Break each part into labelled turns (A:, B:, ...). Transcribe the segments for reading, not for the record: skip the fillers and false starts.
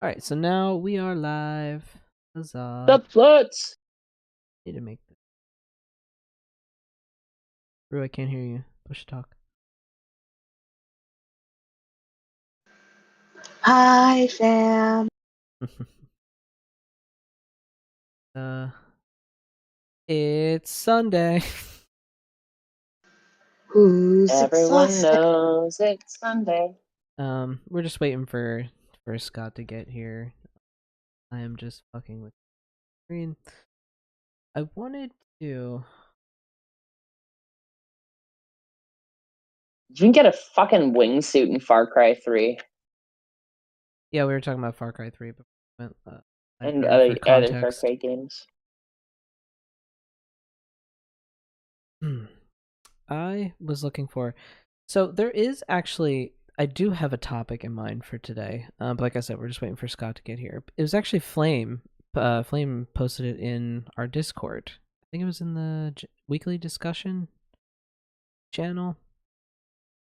A: Alright, so now we are live. Huzzah.
B: The Floods.
A: Need to make this. Brew, I can't hear you. Push talk.
B: Hi, fam.
A: It's Sunday.
B: Who's
C: Everyone
B: exhausted?
C: knows it's Sunday.
A: We're just waiting for Scott to get here. I am just fucking with the screen. I wanted to.
C: You can get a fucking wingsuit in Far Cry 3.
A: Yeah, we were talking about Far Cry 3, but
C: And
A: for
C: other Far
A: context.
C: Cry games.
A: I was looking for. So there is actually. I do have a topic in mind for today. But like I said, we're just waiting for Scott to get here. It was actually Flame. Flame posted it in our Discord. I think it was in the weekly discussion channel.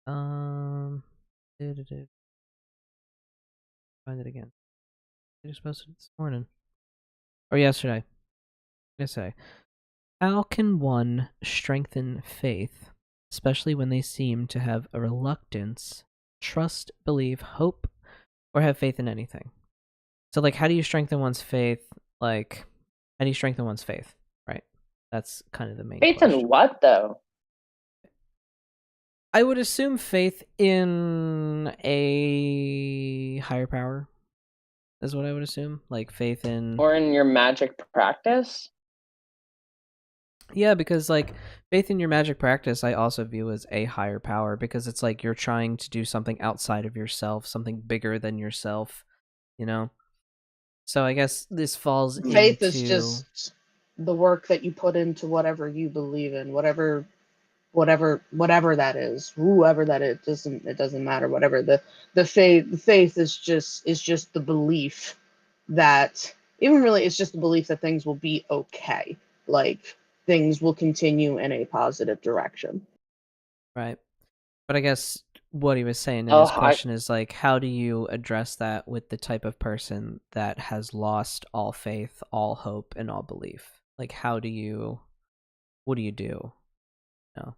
A: Find it again. I just posted it this morning. Or yesterday. Yesterday. How can one strengthen faith, especially when they seem to have a reluctance, trust, believe, hope, or have faith in anything? So, like, how do you strengthen one's faith? Like, how do you strengthen one's faith? Right? That's kind of the main
C: Faith
A: question.
C: in what, though?
A: I would assume faith in a higher power is what I would assume. Like, faith in...
C: Or in your magic practice?
A: Yeah, because, like, faith in your magic practice I also view as a higher power, because it's like you're trying to do something outside of yourself, something bigger than yourself, you know? So I guess this falls
B: Faith
A: into...
B: is just the work that you put into whatever you believe in, whatever that is, whoever that is. It doesn't matter. Whatever the faith is just the belief that even really it's just the belief that things will be okay, like things will continue in a positive direction.
A: Right. But I guess what he was saying in
C: Oh,
A: his question is, like, how do you address that with the type of person that has lost all faith, all hope, and all belief? Like, what do you do? No.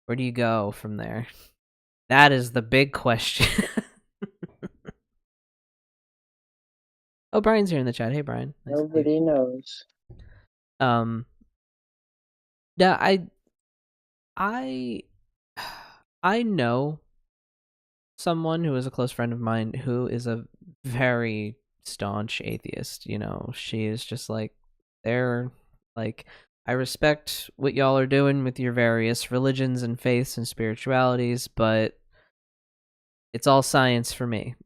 A: Where do you go from there? That is the big question. Oh, Brian's here in the chat. Hey, Brian. Nice to meet you.
C: nobody knows.
A: Yeah, I know someone who is a close friend of mine who is a very staunch atheist. You know, she is just like, they're like, I respect what y'all are doing with your various religions and faiths and spiritualities, but it's all science for me.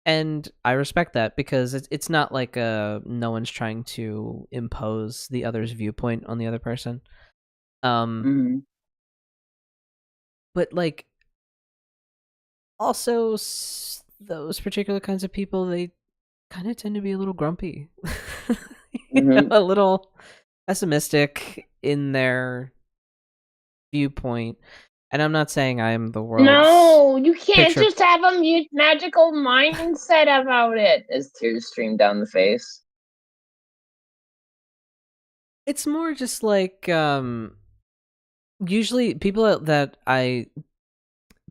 A: And I respect that, because it's not like no one's trying to impose the other's viewpoint on the other person.
C: Mm-hmm.
A: But like, also those particular kinds of people, they kind of tend to be a little grumpy. A little pessimistic in their viewpoint. And I'm not saying I'm the world's...
C: No, you can't
A: picture...
C: just have a magical mindset about it. As tears stream down the face.
A: It's more just like, usually people I've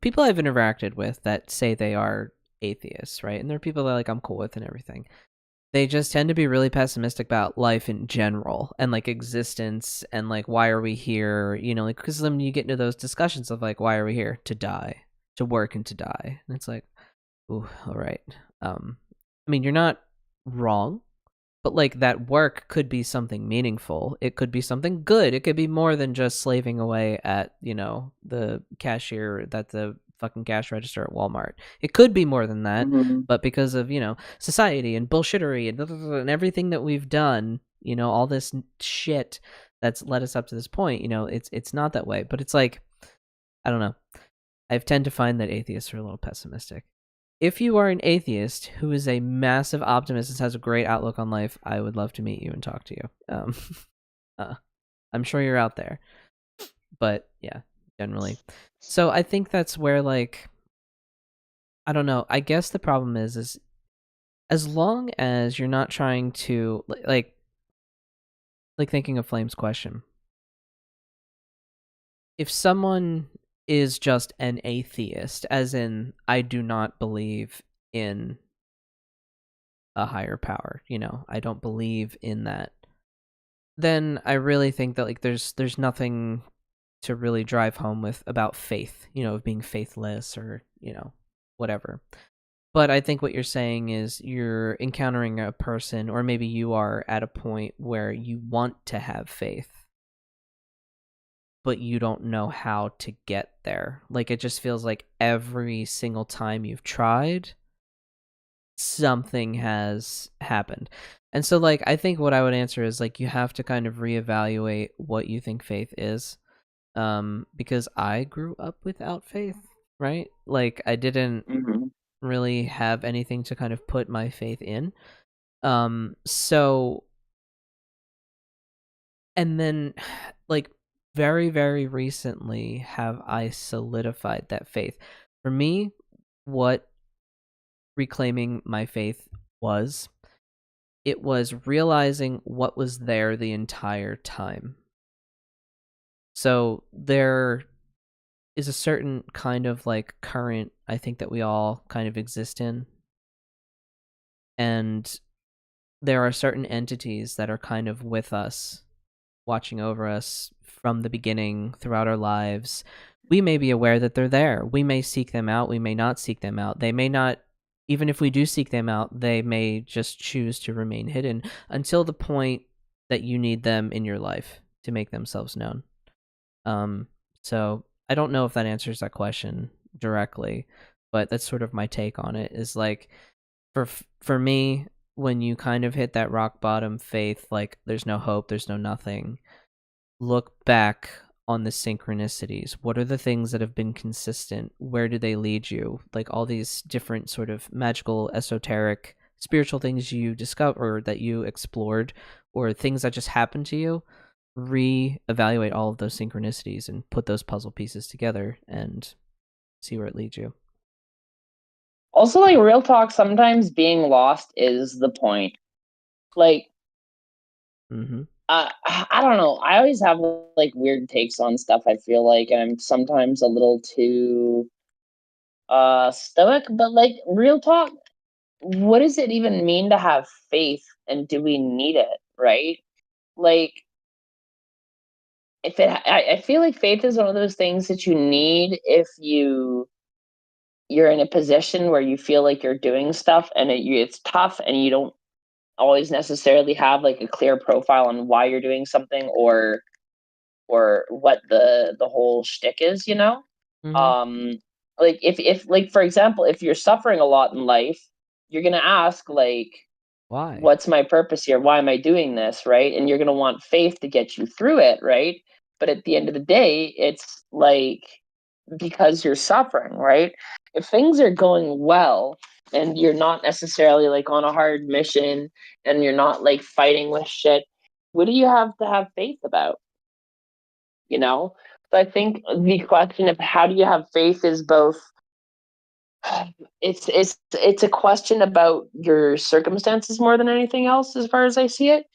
A: interacted with that say they are atheists, right? And they're people that, like, I'm cool with and everything. They just tend to be really pessimistic about life in general, and like existence, and like, why are we here? You know, like, because then you get into those discussions of like, why are we here? To die, to work, and to die. And it's like, ooh, all right. I mean, you're not wrong, but like, that work could be something meaningful. It could be something good. It could be more than just slaving away at, you know, the cashier, at the fucking cash register at Walmart. It could be more than that, but because of, you know, society and bullshittery and everything that we've done, you know, all this shit that's led us up to this point, you know, it's not that way. But it's like, I don't know. I tend to find that atheists are a little pessimistic. If you are an atheist who is a massive optimist and has a great outlook on life, I would love to meet you and talk to you. I'm sure you're out there. But yeah, generally. So I think that's where, like, I don't know. I guess the problem is as long as you're not trying to like thinking of Flame's question. If someone is just an atheist, as in I do not believe in a higher power, I don't believe in that, then I really think that like there's nothing to really drive home with about faith, of being faithless or, whatever. But I think what you're saying is you're encountering a person, or maybe you are at a point where you want to have faith, but you don't know how to get there. Like, it just feels like every single time you've tried, something has happened. And so, like, I think what I would answer is, like, you have to kind of reevaluate what you think faith is. Because I grew up without faith, right? Like, I didn't really have anything to kind of put my faith in. So, and then, like, very, very recently have I solidified that faith. For me, what reclaiming my faith was, it was realizing what was there the entire time. So there is a certain kind of like current, I think, that we all kind of exist in. And there are certain entities that are kind of with us, watching over us from the beginning throughout our lives. We may be aware that they're there. We may seek them out. We may not seek them out. They may not, even if we do seek them out, they may just choose to remain hidden until the point that you need them in your life to make themselves known. So I don't know if that answers that question directly, but that's sort of my take on it. Is like, for me, when you kind of hit that rock bottom faith, like there's no hope, there's no nothing, look back on the synchronicities. What are the things that have been consistent? Where do they lead you? Like all these different sort of magical, esoteric, spiritual things you discover, that you explored, or things that just happened to you. Re-evaluate all of those synchronicities and put those puzzle pieces together and see where it leads you.
C: Also, like, real talk, sometimes being lost is the point. Like, I don't know. I always have like weird takes on stuff, I feel like, and I'm sometimes a little too stoic, but like, real talk, what does it even mean to have faith, and do we need it, right? Like, I feel like faith is one of those things that you need if you're in a position where you feel like you're doing stuff and it's tough and you don't always necessarily have like a clear profile on why you're doing something, or what the whole shtick is, you know? Like, if like, for example, if you're suffering a lot in life, you're gonna ask, like,
A: Why?
C: what's my purpose here? Why am I doing this, right? And you're gonna want faith to get you through it, right? But at the end of the day, it's like, because you're suffering, right? If things are going well and you're not necessarily like on a hard mission and you're not like fighting with shit, what do you have to have faith about? You know? So I think the question of how do you have faith is both, it's a question about your circumstances more than anything else, as far as I see it.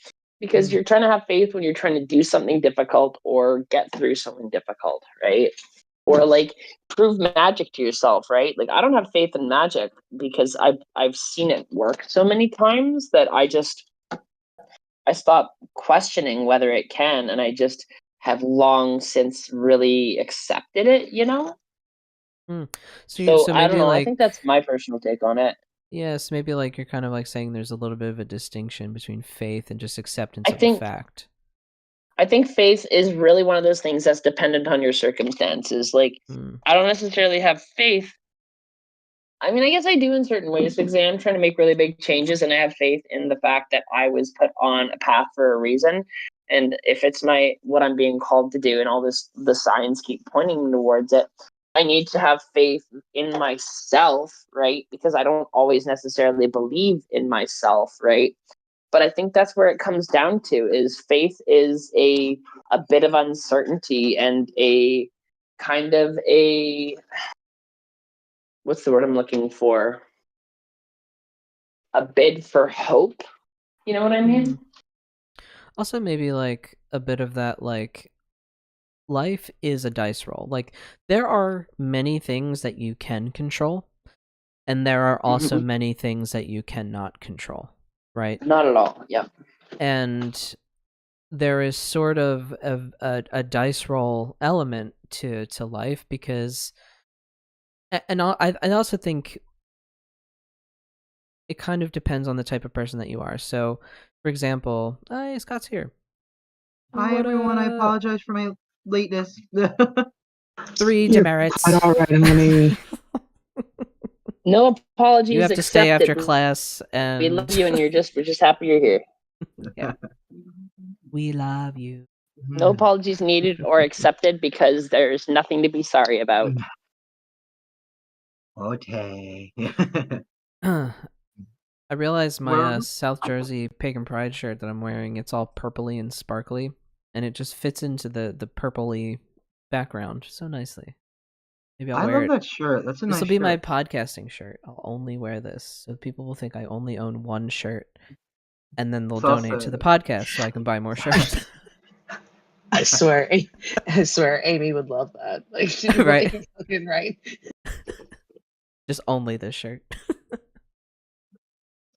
C: Because you're trying to have faith when you're trying to do something difficult or get through something difficult, right? Or like prove magic to yourself, right? Like, I don't have faith in magic because I've seen it work so many times that I stopped questioning whether it can, and I just have long since really accepted it, you know? So
A: So
C: I don't
A: maybe
C: know. I
A: like,
C: think that's my personal take on it.
A: yes, maybe like you're kind of like saying there's a little bit of a distinction between faith and just acceptance
C: I
A: of a
C: think
A: fact.
C: I think faith is really one of those things that's dependent on your circumstances. Like, I don't necessarily have faith. I mean, I guess I do in certain ways, because I am trying to make really big changes, and I have faith in the fact that I was put on a path for a reason. And if it's what I'm being called to do, and all the signs keep pointing towards it, I need to have faith in myself, right? Because I don't always necessarily believe in myself, right? But I think that's where it comes down to, is faith is a bit of uncertainty and a kind of a, what's the word I'm looking for? a bid for hope. You know what I mean?
A: Also, maybe like a bit of that, like, life is a dice roll. Like, there are many things that you can control, and there are also many things that you cannot control, right?
C: Not at all. Yeah.
A: And there is sort of a dice roll element to life, because, and I also think it kind of depends on the type of person that you are. So, for example, Scott's here.
D: Hi, everyone. I apologize for my lateness.
A: 3 demerits.
B: All right, honey.
C: No apologies.
A: You have to stay after class, and
C: we love you, and we're just happy you're here.
A: Yeah. We love you.
C: No apologies needed or accepted, because there's nothing to be sorry about.
D: Okay.
A: I realized my South Jersey Pagan Pride shirt that I'm wearing, it's all purpley and sparkly, and it just fits into the purpley background so nicely. Maybe I'll wear it.
D: I love that shirt. That's a nice shirt.
A: This will be my podcasting shirt. I'll only wear this, so people will think I only own one shirt, and then they'll donate to the podcast so I can buy more shirts.
B: I swear, Amy would love that. Like, she's
A: right.
B: Like, fucking right.
A: Just only this shirt.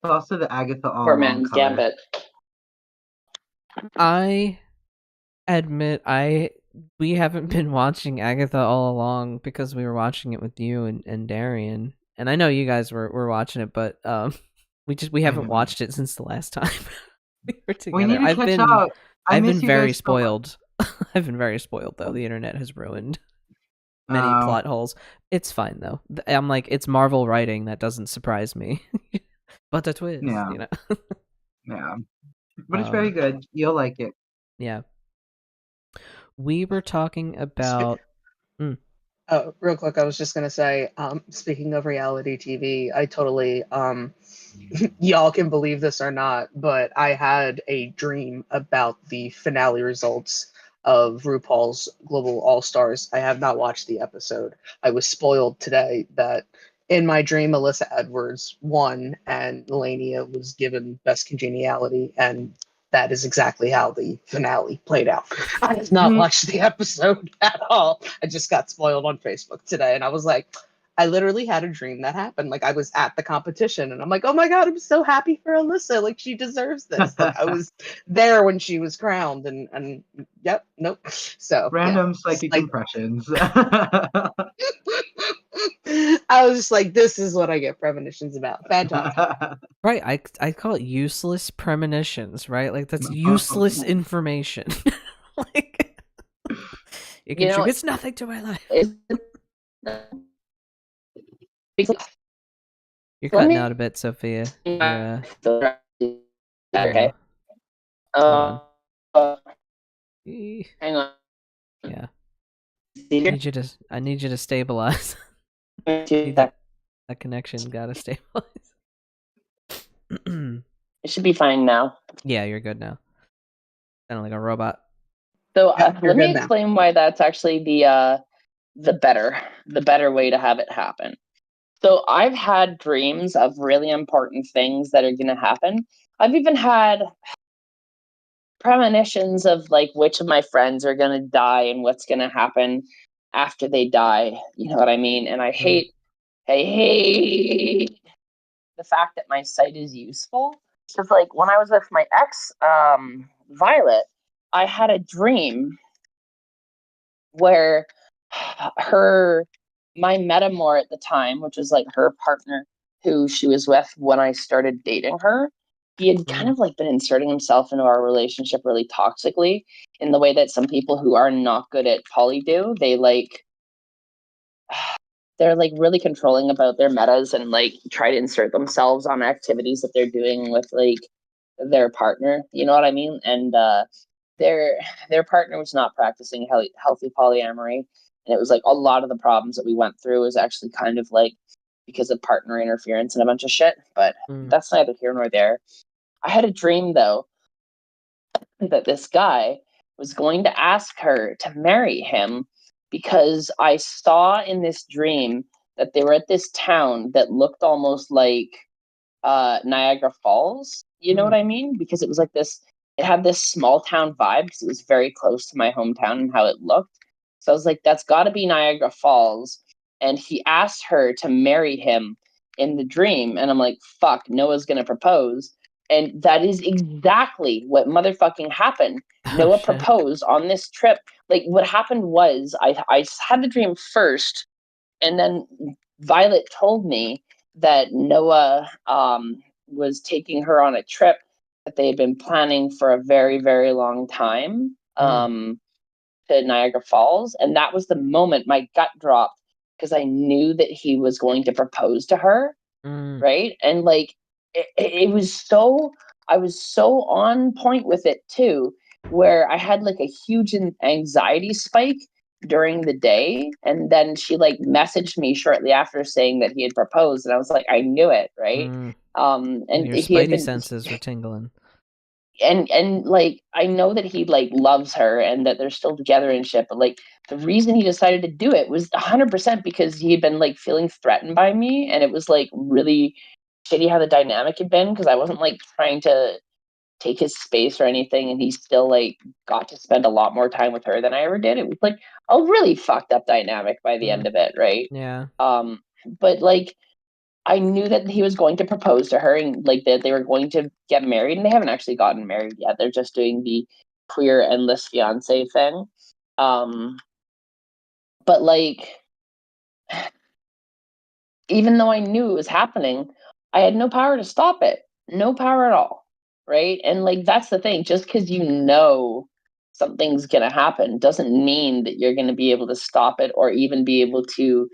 D: Also, the Agatha all
C: Poor man's gambit.
A: I admit we haven't been watching Agatha all along, because we were watching it with you and Darian, and I know you guys were watching it, but we haven't watched it since the last time we were together.
D: We need to catch up.
A: I've been very spoiled. I've been very spoiled, though. The internet has ruined many plot holes. It's fine, though. I'm like, it's Marvel writing. That doesn't surprise me. But the twist,
D: yeah.
A: You know?
D: Yeah. But it's very good. You'll like it.
A: Yeah. We were talking about...
B: Oh, real quick, I was just going to say, speaking of reality TV, I totally... y'all can believe this or not, but I had a dream about the finale results of RuPaul's Global All-Stars. I have not watched the episode. I was spoiled today that in my dream, Alyssa Edwards won and Melania was given Best Congeniality, and that is exactly how the finale played out. I have not watched the episode at all. I just got spoiled on Facebook today, and I was like, I literally had a dream that happened. Like, I was at the competition, and I'm like, oh my god, I'm so happy for Alyssa. Like, she deserves this. Like, I was there when she was crowned, and yep, nope. So
D: random psychic impressions.
B: I was just like, this is what I get premonitions about. Fantastic.
A: Right, I call it useless premonitions, right? Like, that's useless information. Like, it contributes nothing to my life. You're cutting out a bit, Sophia.
C: Okay. Hang on.
A: Yeah. I need you to stabilize.
C: That
A: connection gotta stabilize.
C: It should be fine now.
A: Yeah, you're good now. Sound like a robot.
C: So let me explain why that's actually the better way to have it happen. So I've had dreams of really important things that are going to happen. I've even had premonitions of like which of my friends are going to die and what's going to happen after they die. You know what I mean? And I hate the fact that my sight is useful. Because like when I was with my ex, Violet, I had a dream where my metamor at the time, which was like her partner who she was with when I started dating her, he had kind of like been inserting himself into our relationship really toxically, in the way that some people who are not good at poly do. They're like really controlling about their metas and like try to insert themselves on activities that they're doing with like their partner. You know what I mean? And their partner was not practicing healthy polyamory. And it was like a lot of the problems that we went through was actually kind of like because of partner interference and a bunch of shit. But that's neither here nor there. I had a dream, though, that this guy was going to ask her to marry him because I saw in this dream that they were at this town that looked almost like Niagara Falls. You know what I mean? Because it was like this. It had this small town vibe because it was very close to my hometown and how it looked. So I was like, that's got to be Niagara Falls. And he asked her to marry him in the dream, and I'm like, fuck, Noah's gonna propose. And that is exactly what motherfucking happened. Noah
A: shit.
C: proposed on this trip. Like, what happened was I had the dream first, and then Violet told me that Noah was taking her on a trip that they had been planning for a very, very long time, to Niagara Falls. And that was the moment my gut dropped because I knew that he was going to propose to her. Right. And like, it was so, I was so on point with it too, where I had like a huge anxiety spike during the day. And then she like messaged me shortly after saying that he had proposed. And I was like, I knew it. Right. And
A: your
C: he had
A: spidey
C: been,
A: senses were tingling.
C: and like I know that he like loves her and that they're still together and shit, but like the reason he decided to do it was 100% because he had been like feeling threatened by me, and it was like really shitty how the dynamic had been because I wasn't like trying to take his space or anything, and he still like got to spend a lot more time with her than I ever did. It was like a really fucked up dynamic by the end of it, right?
A: Yeah.
C: But like I knew that he was going to propose to her and like that they were going to get married, and they haven't actually gotten married yet. They're just doing the queer endless fiance thing. But like even though I knew it was happening, I had no power to stop it. No power at all. Right? And like that's the thing, just because you know something's gonna happen doesn't mean that you're gonna be able to stop it or even be able to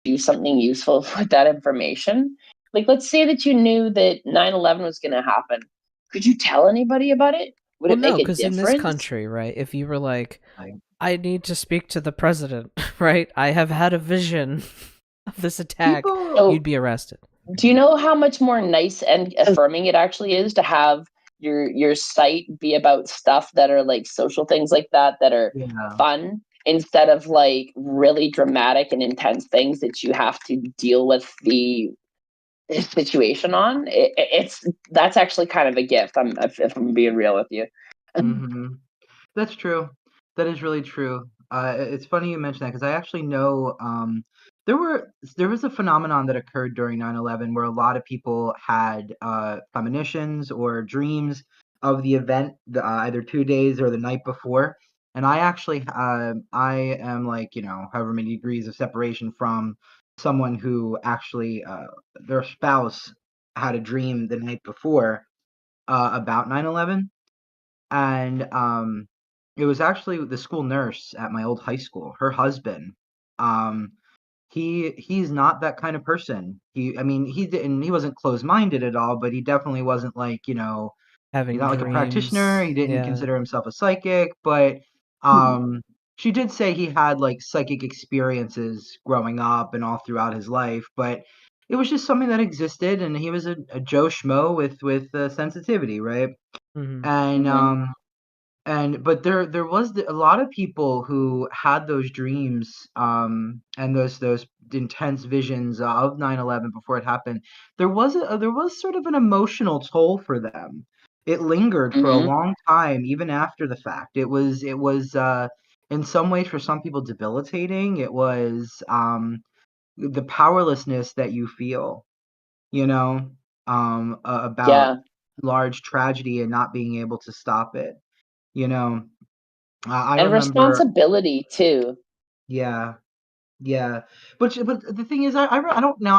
C: do something useful with that information. Like let's say that you knew that 9/11 was gonna happen. Could you tell anybody about it? Would
A: Well,
C: it make
A: no,
C: a
A: because in this
C: difference?
A: country, right, if you were like, I need to speak to the president, right? I have had a vision of this attack, you'd be arrested.
C: Do you know how much more nice and affirming it actually is to have your site be about stuff that are like social things like that are fun, instead of like really dramatic and intense things that you have to deal with the situation on? It's that's actually kind of a gift. If I'm being real with you.
D: That's true. That is really true. It's funny you mention that because I actually know there was a phenomenon that occurred during 9/11 where a lot of people had premonitions or dreams of the event either 2 days or the night before. And I actually I am like, however many degrees of separation from someone who actually their spouse had a dream the night before about 9/11. And it was actually the school nurse at my old high school, her husband. um he's not that kind of person. I mean, he wasn't closed-minded at all, but he definitely wasn't like, he's
A: Having
D: not like a practitioner. He
A: dreams,
D: didn't
A: yeah.
D: consider himself a psychic, but she did say he had like psychic experiences growing up and all throughout his life, but it was just something that existed, and he was a Joe Schmo with sensitivity, right? And but there was a lot of people who had those dreams and those intense visions of 9/11 before it happened. There was sort of an emotional toll for them. It lingered for a long time, even after the fact. It was in some ways for some people debilitating. It was the powerlessness that you feel, about large tragedy and not being able to stop it. You know, I
C: And
D: remember.
C: responsibility too.
D: Yeah, yeah. But the thing is, I don't know.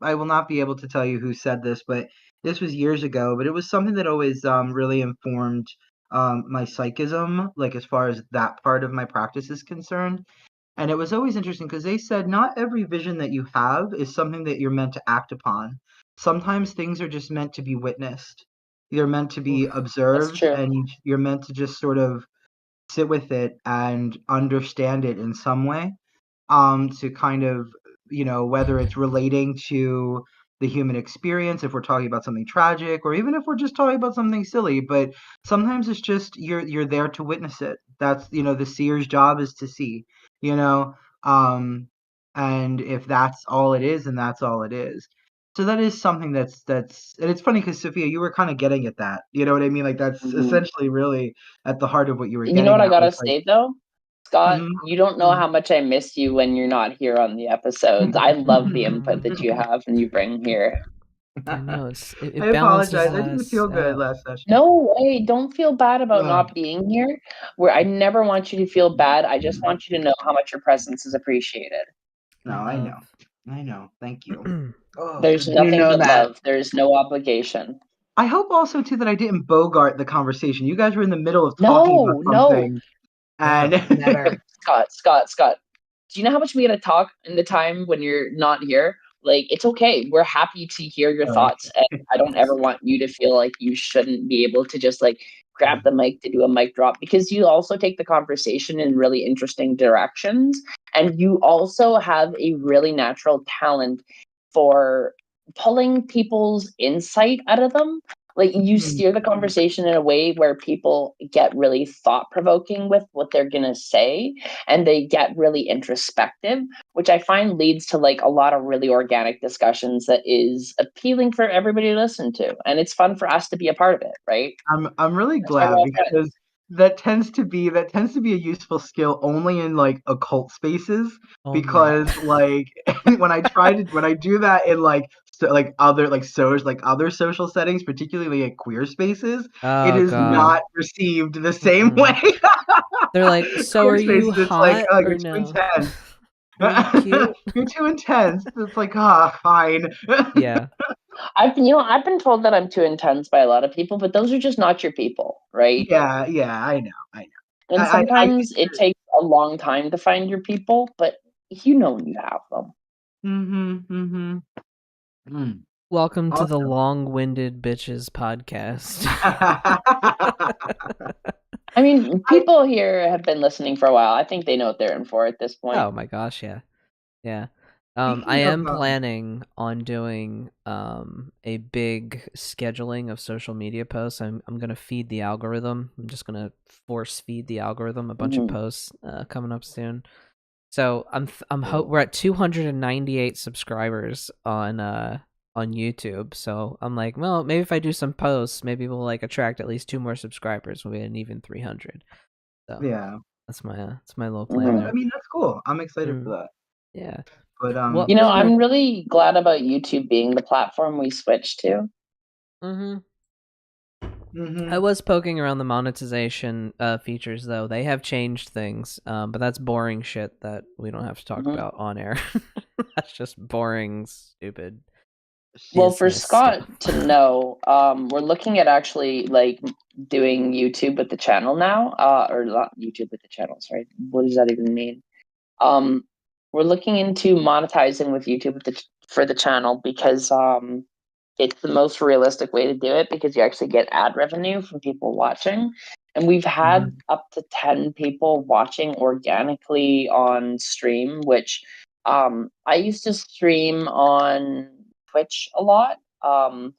D: I will not be able to tell you who said this, but this was years ago. But it was something that always really informed my psychism, like as far as that part of my practice is concerned. And it was always interesting because they said not every vision that you have is something that you're meant to act upon. Sometimes things are just meant to be witnessed. They're meant to be
C: That's
D: observed,
C: true.
D: and you're meant to just sort of sit with it and understand it in some way, to kind of, whether it's relating to the human experience, if we're talking about something tragic, or even if we're just talking about something silly. But sometimes it's just you're there to witness it. That's, the seer's job is to see, you know um and if that's all it is, then that's all it is. So that is something that's and it's funny because Sophia, you were kind of getting at that. You know what I mean? Like that's essentially really at the heart of what you were
C: You
D: getting
C: know what I
D: at.
C: gotta
D: Was like,
C: say though, Scott,
D: mhm,
C: you don't know how much I miss you when you're not here on the episodes. I love the input that you have and you bring here.
A: I know
D: I
A: it balances
D: apologize. I didn't
A: us
D: feel good
A: out.
D: last session.
C: No way, don't feel bad about
D: Ugh.
C: not being here. Where I never want you to feel bad. I just want you to know how much your presence is appreciated.
D: No, I know. I know. Thank you. Oh,
C: There's
D: goodness.
C: nothing
B: know
C: but
B: that.
C: love. There's no obligation.
D: I hope also too that I didn't bogart the conversation. You guys were in the middle of talking about
C: No.
D: something, and
B: Never.
C: Scott. Do you know how much we gotta talk in the time when you're not here? Like, it's okay. We're happy to hear your thoughts, and I don't ever want you to feel like you shouldn't be able to just like grab the mic to do a mic drop, because you also take the conversation in really interesting directions, and you also have a really natural talent for pulling people's insight out of them. Like, you steer the conversation in a way where people get really thought provoking with what they're gonna say, and they get really introspective, which I find leads to like a lot of really organic discussions that is appealing for everybody to listen to, and it's fun for us to be a part of it, right?
D: I'm really
C: That's why we're
D: glad
C: all
D: because
C: friends.
D: that tends to be a useful skill only in like occult spaces, because like when I do that in like other social settings, particularly like queer spaces, it
A: Oh
D: is
A: god.
D: not received the same way.
A: They're like, so
D: Queer
A: are you
D: spaces, it's like,
A: hot
D: oh,
A: or
D: you're too
A: no?
D: intense.
A: Are you cute?
D: You're too intense. It's like, fine.
A: Yeah.
C: I've been told that I'm too intense by a lot of people, but those are just not your people, right?
D: Yeah, I know.
C: And sometimes it takes a long time to find your people, but you know when you have them.
A: Welcome to the
D: Awesome.
A: long-winded bitches podcast.
C: I mean, people here have been listening for a while. I think they know what they're in for at this point.
A: Oh my gosh, yeah. Yeah. I
D: Speaking
A: am
D: of,
A: planning on doing a big scheduling of social media posts. I'm gonna feed the algorithm. I'm just gonna force feed the algorithm a bunch of posts coming up soon. So we're at 298 subscribers on YouTube. So I'm like, well, maybe if I do some posts, maybe we'll like attract at least 2 more subscribers. We'll be at an even 300. So
D: yeah,
A: that's my little plan there.
D: I mean, that's cool. I'm excited for that.
A: Yeah.
D: But
A: What
C: You know,
A: made
C: I'm really glad about YouTube being the platform we switched to.
A: I was poking around the monetization features, though. They have changed things, but that's boring shit that we don't have to talk about on air. That's just boring, stupid.
C: Well, for
A: business
C: Scott
A: stuff.
C: to know, we're looking at actually like doing YouTube with the channel now, or not YouTube with the channel. Sorry, what does that even mean? We're looking into monetizing with YouTube for the channel, because it's the most realistic way to do it, because you actually get ad revenue from people watching. And we've had up to 10 people watching organically on stream, which I used to stream on Twitch a lot, to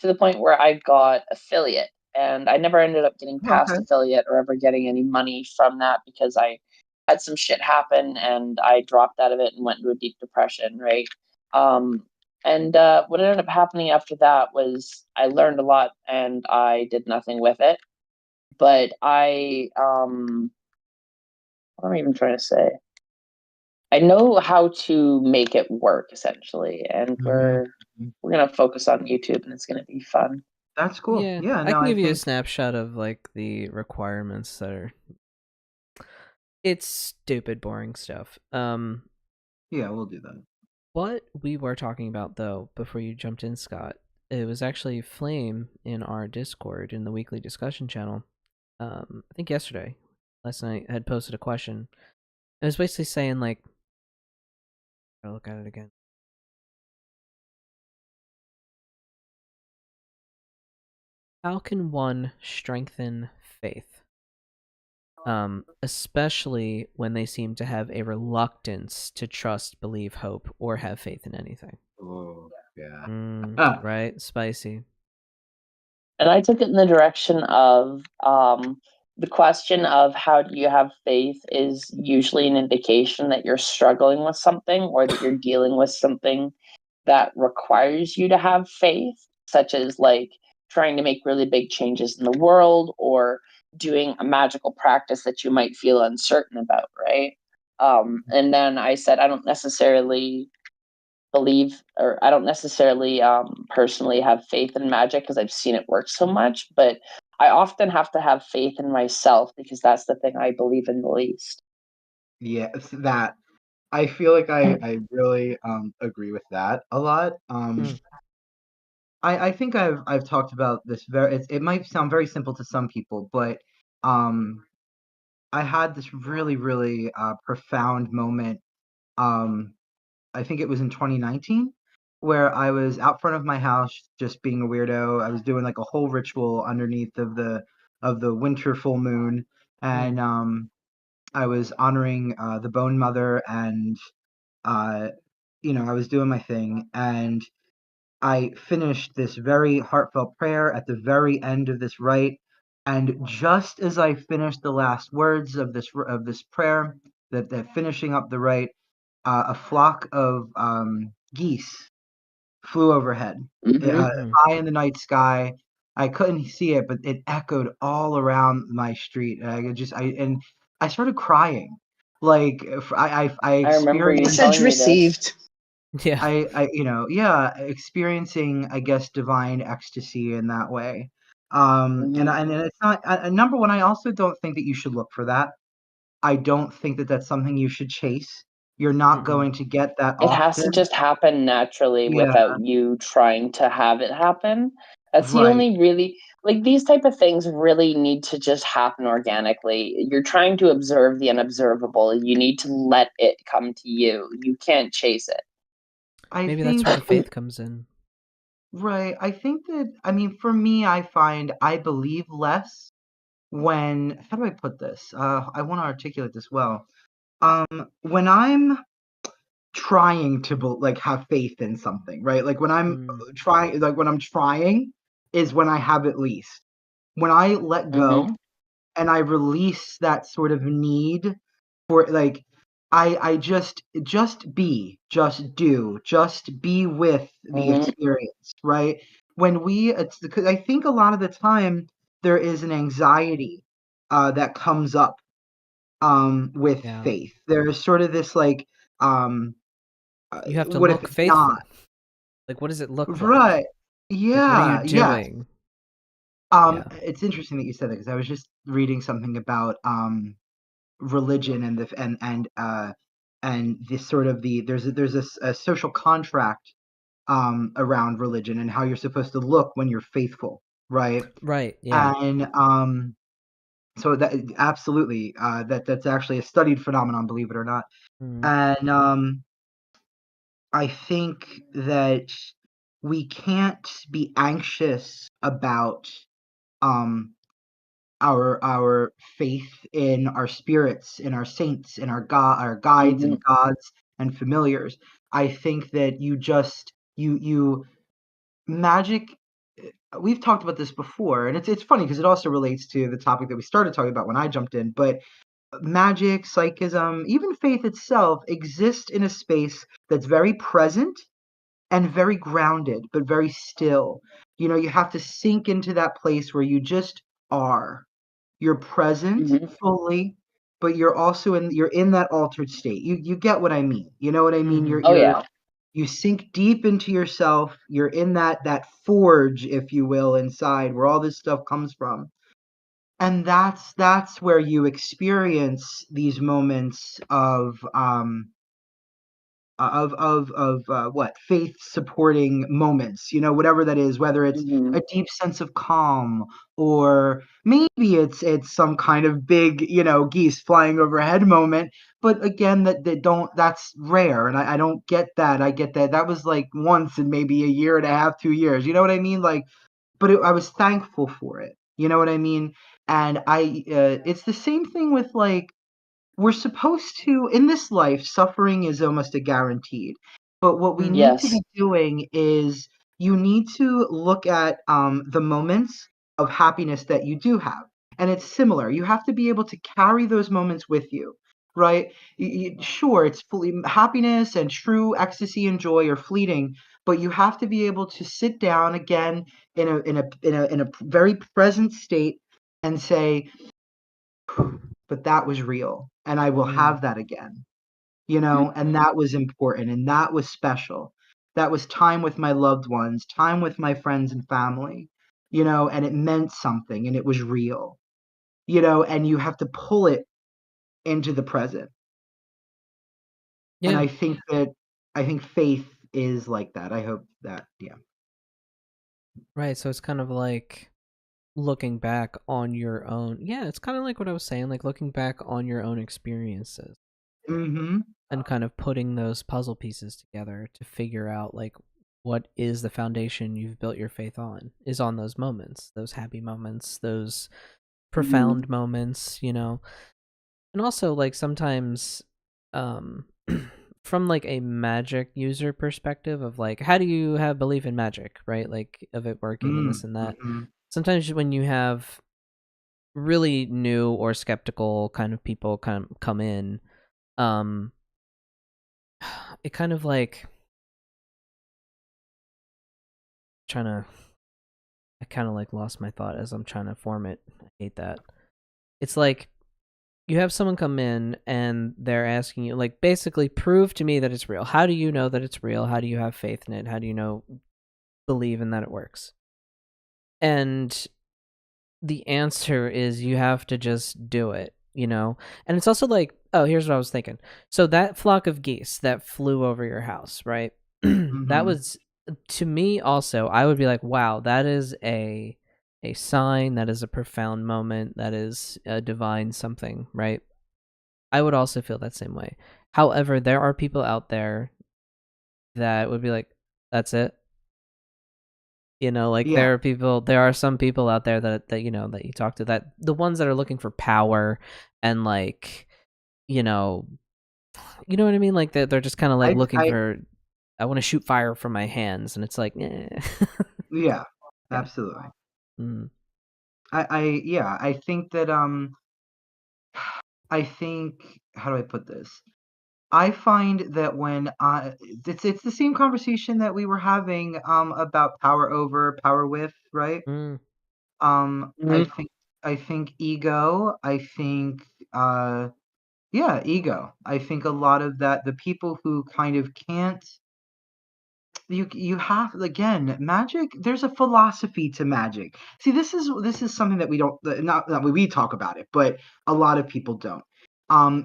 C: the point where I got affiliate. And I never ended up getting past affiliate or ever getting any money from that, because I had some shit happen and I dropped out of it and went into a deep depression, right? And what ended up happening after that was I learned a lot and I did nothing with it. But what am I even trying to say? I know how to make it work, essentially, and we're gonna focus on YouTube, and it's gonna be fun.
D: That's cool.
A: Yeah, I
D: no,
A: can
D: I
A: give you a
D: think
A: snapshot of like the requirements that are. It's stupid, boring stuff.
D: yeah, we'll do that.
A: What we were talking about, though, before you jumped in, Scott, it was actually Flame in our Discord in the weekly discussion channel. I think last night, had posted a question. It was basically saying like, I'll look at it again. How can one strengthen faith? Especially when they seem to have a reluctance to trust, believe, hope, or have faith in anything.
D: Oh, yeah.
A: Right? Spicy.
C: And I took it in the direction of the question of how do you have faith is usually an indication that you're struggling with something, or that you're dealing with something that requires you to have faith, such as like trying to make really big changes in the world or doing a magical practice that you might feel uncertain about, right? And then I said, I don't necessarily believe, or I don't necessarily personally have faith in magic because I've seen it work so much, but I often have to have faith in myself because that's the thing I believe in the least.
D: Yes, that I feel like I really agree with that a lot. I think I've talked about this it might sound very simple to some people, but um I had this really profound moment. Um I think it was in 2019 where I was out front of my house just being a weirdo. I was doing like a whole ritual underneath of the winter full moon, and I was honoring the Bone Mother, and uh I was doing my thing, and I finished this very heartfelt prayer at the very end of this rite, and just as I finished the last words of this prayer, that finishing up the rite, a flock of geese flew overhead, high in the night sky. I couldn't see it, but it echoed all around my street. I started crying. Like I
C: I remember you
D: experienced
B: Message
C: telling me this.
B: received.
A: Yeah.
D: experiencing, I guess, divine ecstasy in that way. And it's not number one. I also don't think that you should look for that. I don't think that that's something you should chase. You're not going to get that
C: It has to
D: often.
C: just happen naturally
D: Yeah,
C: without you trying to have it happen. That's the
D: right.
C: only really, like, these type of things really need to just happen organically. You're trying to observe the unobservable. You need to let it come to you. You can't chase it.
D: I
A: Maybe that's
D: think
A: where the faith comes in.
D: right. I think that I mean for me, I find I believe less when how do I put this? I want to articulate this well. When I'm trying to like have faith in something, right? Like when I'm trying, like when I'm trying is when I have it least. When I let
C: Mm-hmm.
D: go and I release that sort of need for like I just be, just do, just be with the
C: Mm-hmm.
D: experience, right? When it's because I think a lot of the time there is an anxiety that comes up with
A: Yeah.
D: faith. There's sort of this like
A: You have to
D: what if
A: look
D: it's not?
A: faithful. Like, what does it look like?
D: Right.
A: Like, what are you
D: Yeah, yes.
A: doing? Yeah.
D: It's interesting that you said that because I was just reading something about religion and and this sort of a social contract around religion and how you're supposed to look when you're faithful, right?
A: Right. Yeah.
D: And so that absolutely that's actually a studied phenomenon, believe it or not.
A: Mm.
D: And I think that we can't be anxious about um our faith in our spirits, in our saints, in our guides
C: Mm-hmm.
D: and gods and familiars. I think that you magic. We've talked about this before, and it's funny because it also relates to the topic that we started talking about when I jumped in. But magic, psychism, even faith itself exist in a space that's very present and very grounded, but very still. You have to sink into that place where you just are. You're present
C: Mm-hmm.
D: fully, but you're in that altered state. You get what I mean. You know what I mean?
A: Mm-hmm.
C: Oh yeah.
D: You sink deep into yourself. You're in that forge, if you will, inside where all this stuff comes from. And that's where you experience these moments of what faith supporting moments, whatever that is, whether it's
C: Mm-hmm.
D: a deep sense of calm or maybe it's some kind of big geese flying overhead moment. But again, that's rare, and I don't get that. I get that was like once in maybe a year and a half, 2 years, you know what I mean? Like, but I was thankful for it, you know what I mean? And it's the same thing with like we're supposed to in this life, suffering is almost a guaranteed, but what we need to
C: Yes.
D: be doing is you need to look at the moments of happiness that you do have, and it's similar. You have to be able to carry those moments with you. right? Sure, it's fully happiness and true ecstasy and joy are fleeting, but you have to be able to sit down again in a very present state and say, but that was real, and I will have that again, and that was important, and that was special. That was time with my loved ones, time with my friends and family, and it meant something, and it was real, and you have to pull it into the present. And
A: Yeah.
D: I think faith is like that. I hope that, yeah.
A: Right. So it's kind of like looking back on your own. Yeah, it's kind of like what I was saying, like looking back on your own experiences
D: Mm-hmm.
A: and kind of putting those puzzle pieces together to figure out like what is the foundation you've built your faith on, is on those moments, those happy moments, those profound moments, And also like sometimes um from like a magic user perspective of like how do you have belief in magic, right? Like of it working and this and that.
D: Mm-hmm.
A: Sometimes when you have really new or skeptical kind of people come in, um it kind of like trying to I kind of like lost my thought as I'm trying to form it. I hate that. It's like you have someone come in and they're asking you like basically prove to me that it's real. How do you know that it's real? How do you have faith in it? How do you believe in that it works? And the answer is you have to just do it, And it's also like, oh, here's what I was thinking. So that flock of geese that flew over your house, right? That
D: Mm-hmm.
A: was, to me also, I would be like, wow, that is a sign, that is a profound moment, that is a divine something, right? I would also feel that same way. However, there are people out there that would be like, that's it. Like
D: Yeah.
A: there are some people out there that that you talk to, that the ones that are looking for power and like, you know, you know what I mean? Like they're just kind of like looking
D: I
A: for, I want to shoot fire from my hands, and it's like, eh.
D: Yeah,
A: Yeah.
D: absolutely.
A: Mm.
D: Yeah, I think that I think, how do I put this? I find that when it's the same conversation that we were having about power over, power with, right?
A: Mm.
D: I think ego, I think yeah, ego. I think a lot of that, the people who kind of can't, you have, again, magic, there's a philosophy to magic. See, this is something that we don't, not we talk about it, but a lot of people don't.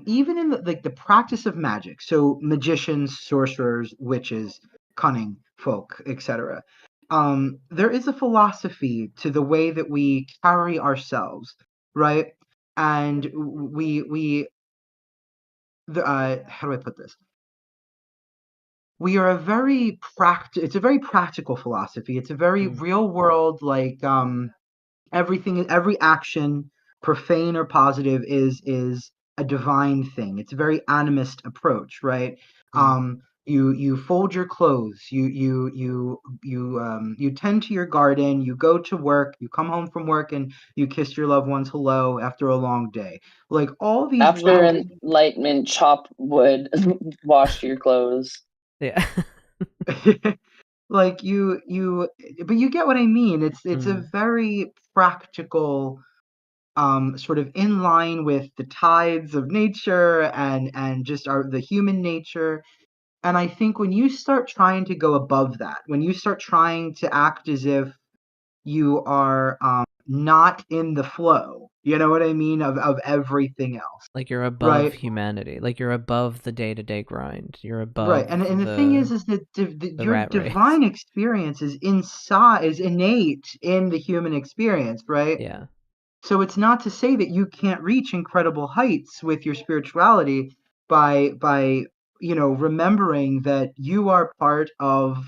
D: Even in the practice of magic, so magicians, sorcerers, witches, cunning folk, etc. There is a philosophy to the way that we carry ourselves, right? And how do I put this? We are it's a very practical philosophy. It's a very
A: Mm.
D: real world, like every action, profane or positive, is a divine thing. It's a very animist approach, right?
A: Mm.
D: You fold your clothes, you tend to your garden, you go to work, you come home from work, and you kiss your loved ones hello after a long day. Like all these
C: After
D: little
C: enlightenment, chop wood, wash your clothes.
A: Yeah.
D: like but you get what I mean. It's a
A: Mm.
D: very practical, sort of in line with the tides of nature and just the human nature. And I think when you start trying to go above that, when you start trying to act as if you are not in the flow, you know what I mean, of everything else,
A: Like you're above
D: right?
A: humanity. Like you're above the day-to-day grind. You're
D: Right,
A: above
D: and the thing is that
A: the
D: your
A: rat race.
D: divine experience is innate in the human experience, right?
A: Yeah.
D: So it's not to say that you can't reach incredible heights with your spirituality by remembering that you are part of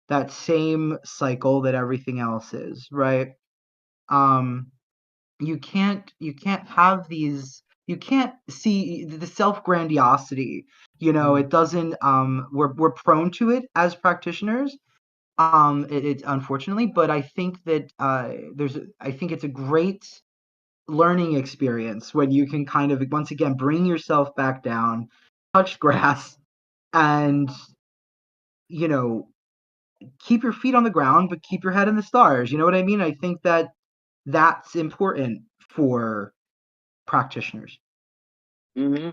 D: that same cycle that everything else is, right? Um, you can't have these, you can't see the self grandiosity.
A: Mm.
D: It doesn't, we're prone to it as practitioners, it unfortunately, but I think that I think it's a great learning experience when you can kind of once again bring yourself back down, touch grass, and keep your feet on the ground, but keep your head in the stars. You know what I mean? I think that that's important for practitioners.
C: Mm-hmm.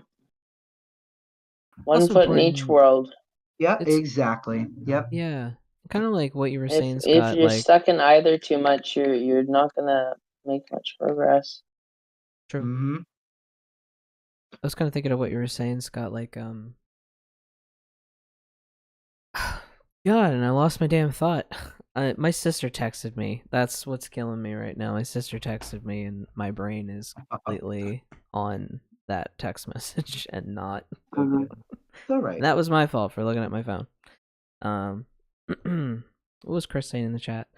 C: One
A: Also
C: foot in each
A: important.
C: world.
D: Yeah, exactly. Yep.
A: Yeah, kind of like what you were saying,
C: If
A: Scott.
C: you're
A: Like,
C: stuck in either too much, you're not gonna make much progress.
A: true.
D: Mm-hmm.
A: I was kind of thinking of what you were saying, Scott. Like, God, and I lost my damn thought. My sister texted me. That's what's killing me right now. My sister texted me, and my brain is completely on that text message and not.
D: It's all right.
A: And that was my fault for looking at my phone. What was Chris saying in the chat?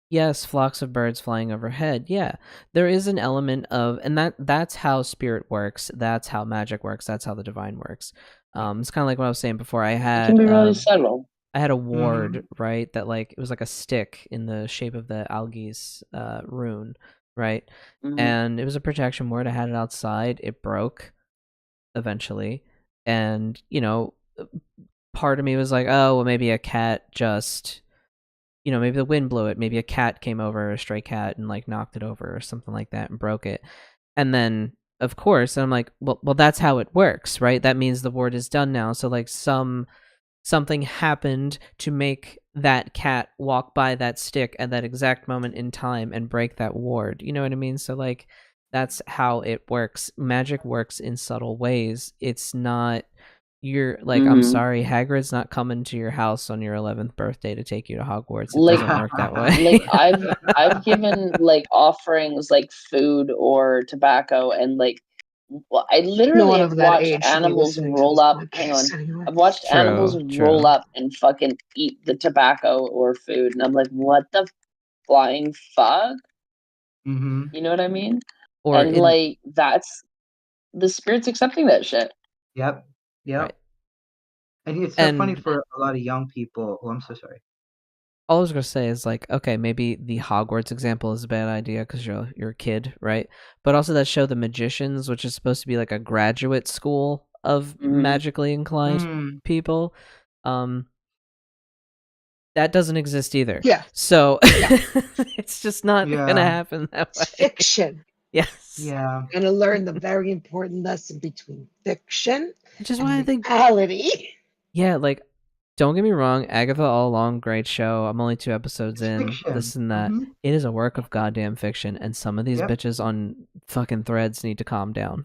A: Yes, flocks of birds flying overhead. Yeah, there is an element of, and that's how spirit works. That's how magic works. That's how the divine works. It's kind of like what I was saying before.
C: It can be really subtle.
A: I had a ward, right? That like it was like a stick in the shape of the algae's rune, right? And it was a protection ward. I had it outside. It broke eventually, and part of me was like, oh, well, maybe a cat just, maybe the wind blew it. Maybe a cat came over, a stray cat, and like knocked it over or something like that and broke it. And then, of course, I'm like, well, that's how it works, right? That means the ward is done now. So like something happened to make that cat walk by that stick at that exact moment in time and break that ward. You know what I mean? So like that's how it works. Magic works in subtle ways. It's not you're like, I'm sorry, Hagrid's not coming to your house on your 11th birthday to take you to Hogwarts. It doesn't work that way.
C: Like I've given like offerings like food or tobacco, and like I literally have watched animals roll up. Hang on. I've watched animals roll up and fucking eat the tobacco or food, and I'm like, what the flying fuck?
D: Mm-hmm.
C: You know what I mean? And like that's the spirit's accepting that shit.
D: Yep.
A: Right.
D: And it's so funny for a lot of young people. Oh, I'm so sorry.
A: All I was gonna say is like, okay, maybe the Hogwarts example is a bad idea because you're a kid, right? But also that show, The Magicians, which is supposed to be like a graduate school of magically inclined people, that doesn't exist either.
B: Yeah.
A: So it's just not gonna happen that way.
B: It's fiction.
A: Yes.
D: Yeah.
B: You're gonna learn the very important lesson between fiction
A: Which is
B: and
A: why I think
B: reality.
A: Yeah, like, don't get me wrong, Agatha all along, great show. I'm only 2 episodes in,
D: fiction.
A: This and that. It is a work of goddamn fiction, and some of these bitches on fucking Threads need to calm down.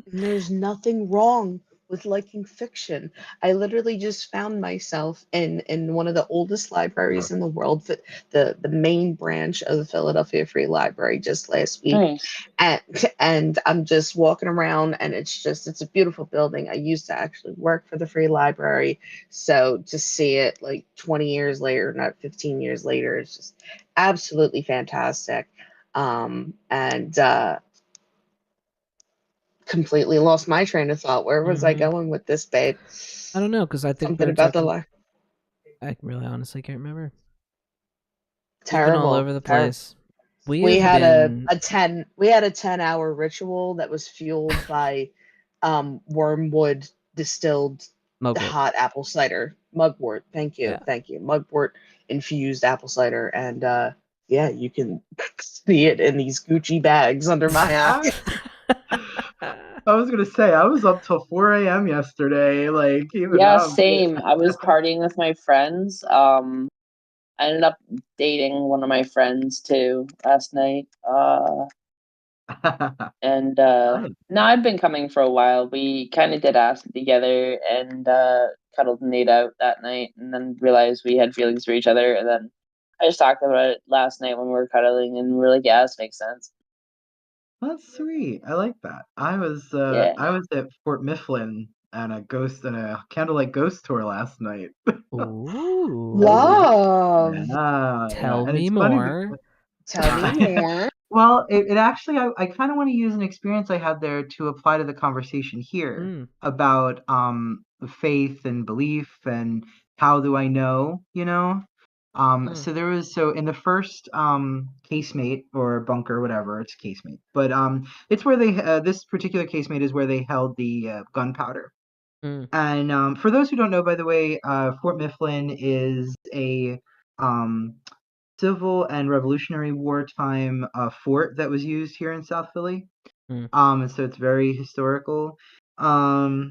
B: There's nothing wrong with liking fiction. I literally just found myself in one of the oldest libraries in the world, the main branch of the Philadelphia Free Library, just last week. And I'm just walking around, and it's a beautiful building. I used to actually work for the Free Library, so to see it like 20 years later, not 15 years later, it's just absolutely fantastic. Completely lost my train of thought. Where was I going with this, babe?
A: I don't know, because I think
B: something about the life.
A: I really honestly can't remember.
B: Terrible.
A: Been all over the place.
B: We had a 10-hour ritual that was fueled by wormwood distilled hot apple cider. Mugwort. Thank you. Mugwort infused apple cider, and you can see it in these Gucci bags under my eyes.
D: I was gonna say I was up till 4 a.m. yesterday. Like,
C: same. I was partying with my friends. I ended up dating one of my friends too last night. And no, I'd been coming for a while. We kind of did acid together and cuddled Nate out that night, and then realized we had feelings for each other. And then I just talked about it last night when we were cuddling, and we were like, "Yeah, this makes sense."
D: That's sweet. I like that. I was at Fort Mifflin on a candlelight ghost tour last night.
A: Ooh.
B: Love.
A: Tell me more.
B: Tell me more.
D: Well, it actually, I kind of want to use an experience I had there to apply to the conversation here about faith and belief and how do I know, So there was in the first casemate or bunker, whatever, it's casemate, but it's where they this particular casemate is where they held the gunpowder. And for those who don't know, by the way, Fort Mifflin is a Civil and Revolutionary War time fort that was used here in South Philly. And so it's very historical. The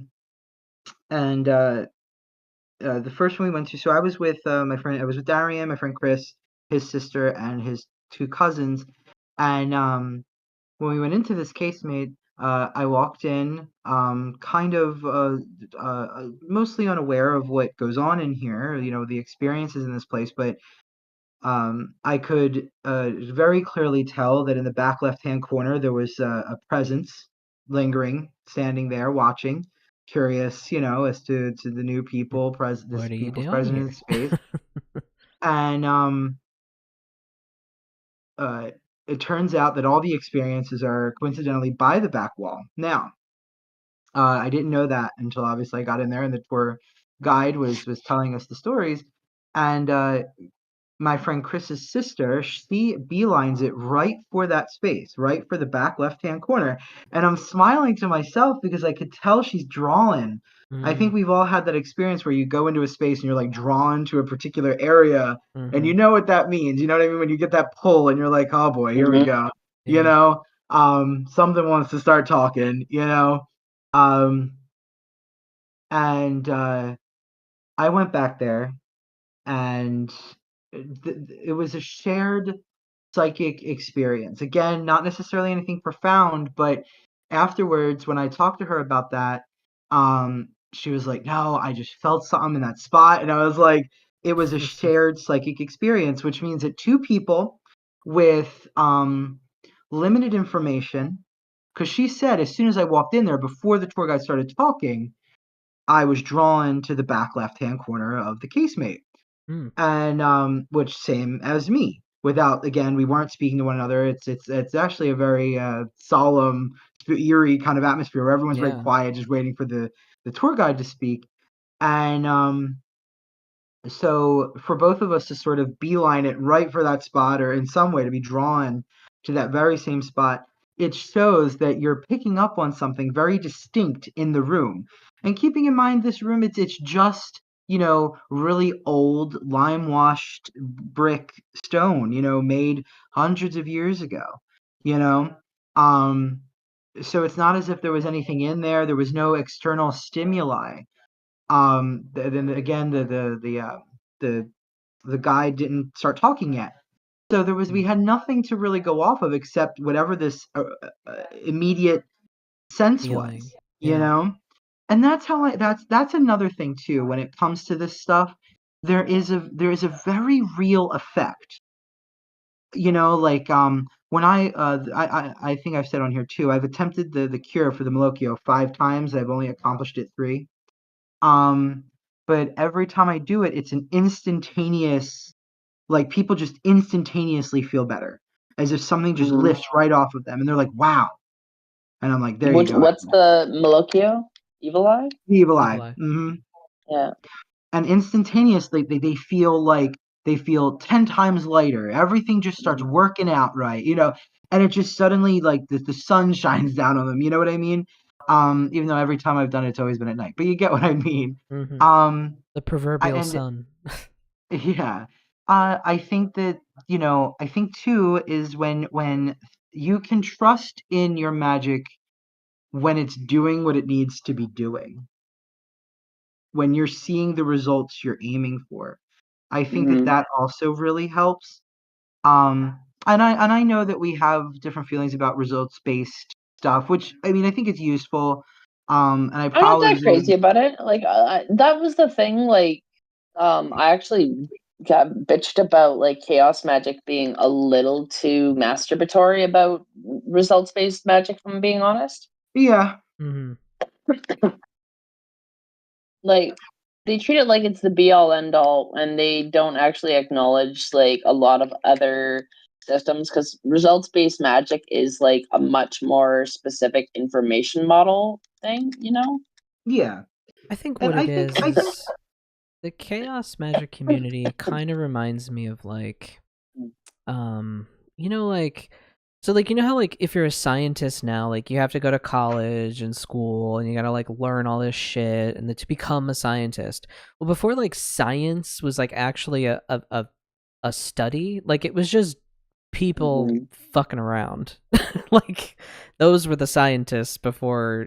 D: first one we went to, so I was with my friend, I was with Darian, my friend Chris, his sister, and his two cousins. And when we went into this casemate, I walked in kind of mostly unaware of what goes on in here, the experiences in this place, but I could very clearly tell that in the back left-hand corner there was a presence lingering, standing there, watching, curious, as to the new people, this people's presence in space. And it turns out that all the experiences are coincidentally by the back wall. Now, I didn't know that until obviously I got in there and the tour guide was telling us the stories. And my friend Chris's sister, she beelines it right for that space, right for the back left-hand corner. And I'm smiling to myself because I could tell she's drawn. I think we've all had that experience where you go into a space and you're like drawn to a particular area and you know what that means. You know what I mean? When you get that pull and you're like, oh boy, here we go. Yeah. Something wants to start talking, and I went back there and it was a shared psychic experience. Again, not necessarily anything profound, but afterwards, when I talked to her about that, she was like, "No, I just felt something in that spot," and I was like, "It was a shared psychic experience," which means that two people with limited information, because she said as soon as I walked in there, before the tour guide started talking, I was drawn to the back left-hand corner of the casemate. And which same as me. Without, again, we weren't speaking to one another. It's actually a very solemn, eerie kind of atmosphere where everyone's very quiet, just waiting for the tour guide to speak. And so for both of us to sort of beeline it right for that spot, or in some way to be drawn to that very same spot, it shows that you're picking up on something very distinct in the room. And keeping in mind this room, it's just really old lime-washed brick stone, made hundreds of years ago, so it's not as if there was anything in there. There was no external stimuli. Then again, the guide didn't start talking yet. So we had nothing to really go off of except whatever this immediate sense
A: feeling.
D: was, And that's how that's another thing too. When it comes to this stuff, there is a very real effect. Like when I think I've said on here too, I've attempted the cure for the Malocchio 5 times. I've only accomplished it 3. But every time I do it, it's an instantaneous, like people just instantaneously feel better, as if something just lifts right off of them, and they're like, "Wow!" And I'm like, "There you go."
C: What's the Malocchio? Evil Eye?
D: Evil Eye.
C: Yeah.
D: And instantaneously, they feel 10 times lighter. Everything just starts working out right, and it just suddenly, like, the sun shines down on them, you know what I mean? Even though every time I've done it, it's always been at night, but you get what I mean.
A: The proverbial sun.
D: Yeah. I think that, I think too is when you can trust in your magic when it's doing what it needs to be doing. When you're seeing the results you're aiming for. I think that also really helps. And I know that we have different feelings about results-based stuff, which, I mean, I think it's useful. And I probably
C: I'm not that crazy about it. Like, that was the thing. Like, I actually got bitched about like chaos magic being a little too masturbatory about results-based magic, if I'm being honest.
D: Yeah.
C: Like, they treat it like it's the be-all end-all, and they don't actually acknowledge like a lot of other systems, because results-based magic is like a much more specific information model thing,
D: Yeah.
A: I think what it is The chaos magic community kind of reminds me of like, you know, like, so like, you know how like if you're a scientist now, like you have to go to college and school and you gotta like learn all this shit and to become a scientist. Well, before like science was like actually a study, like it was just people fucking around. Like those were the scientists before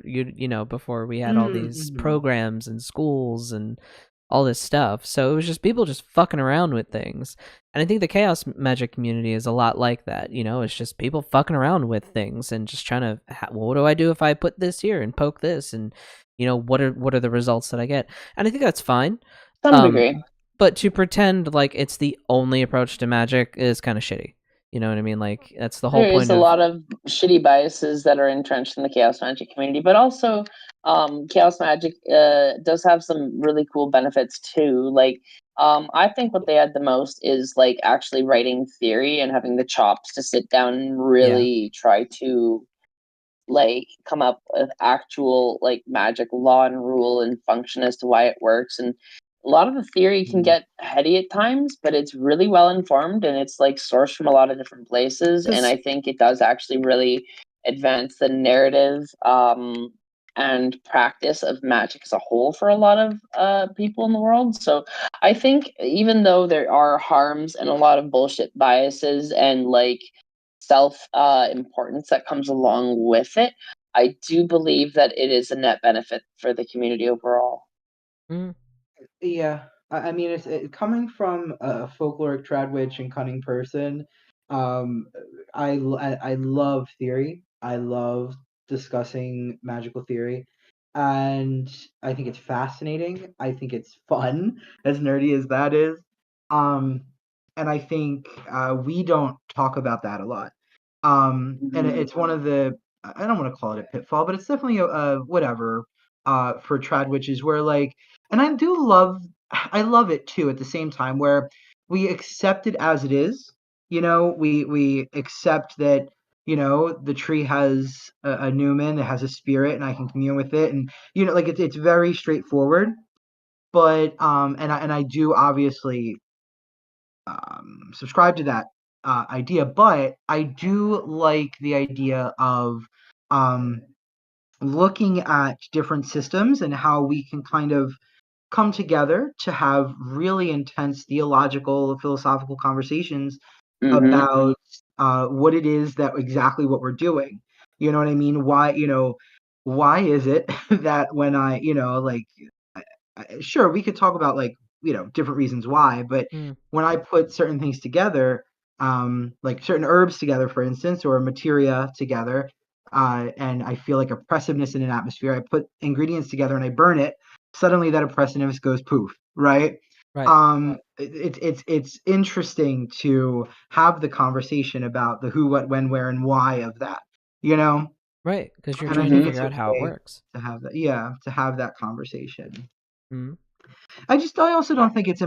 A: before we had all these programs and schools and all this stuff. So it was just people just fucking around with things. And I think the chaos magic community is a lot like that. It's just people fucking around with things and just trying to, well, what do I do if I put this here and poke this, and what are the results that I get? And I think that's fine.
C: Some degree.
A: But to pretend like it's the only approach to magic is kind of shitty. You know what I mean? Like that's the whole point.
C: There's a lot of shitty biases that are entrenched in the chaos magic community, but also chaos magic does have some really cool benefits too. Like I think what they had the most is like actually writing theory and having the chops to sit down and really try to like come up with actual like magic law and rule and function as to why it works. And a lot of the theory can get heady at times, but it's really well informed and it's like sourced from a lot of different places. And I think it does actually really advance the narrative and practice of magic as a whole for a lot of people in the world. So I think even though there are harms and a lot of bullshit biases and like self importance that comes along with it, I do believe that it is a net benefit for the community overall.
D: Yeah, I mean, it's coming from a folkloric trad witch and cunning person. I love theory. I love discussing magical theory, and I think it's fascinating. I think it's fun, as nerdy as that is. And I think we don't talk about that a lot. And it's one of the, I don't want to call it a pitfall, but it's definitely a whatever for trad witches where like, and I love it too at the same time where we accept it as it is. We accept that the tree has a Newman, it has a spirit, and I can commune with it, and like it's very straightforward. But and I do obviously subscribe to that idea, but I do like the idea of looking at different systems and how we can kind of come together to have really intense theological, philosophical conversations about what it is that exactly what we're doing. You know what I mean? Why is it that when I, like, sure, we could talk about like, different reasons why, but when I put certain things together, like certain herbs together, for instance, or materia together, and I feel like oppressiveness in an atmosphere, I put ingredients together and I burn it, suddenly that oppressiveness goes poof, right? It's interesting to have the conversation about the who, what, when, where, and why of that,
A: right, because you're trying to figure out how it works
D: to have that, to have that conversation. I also don't think it's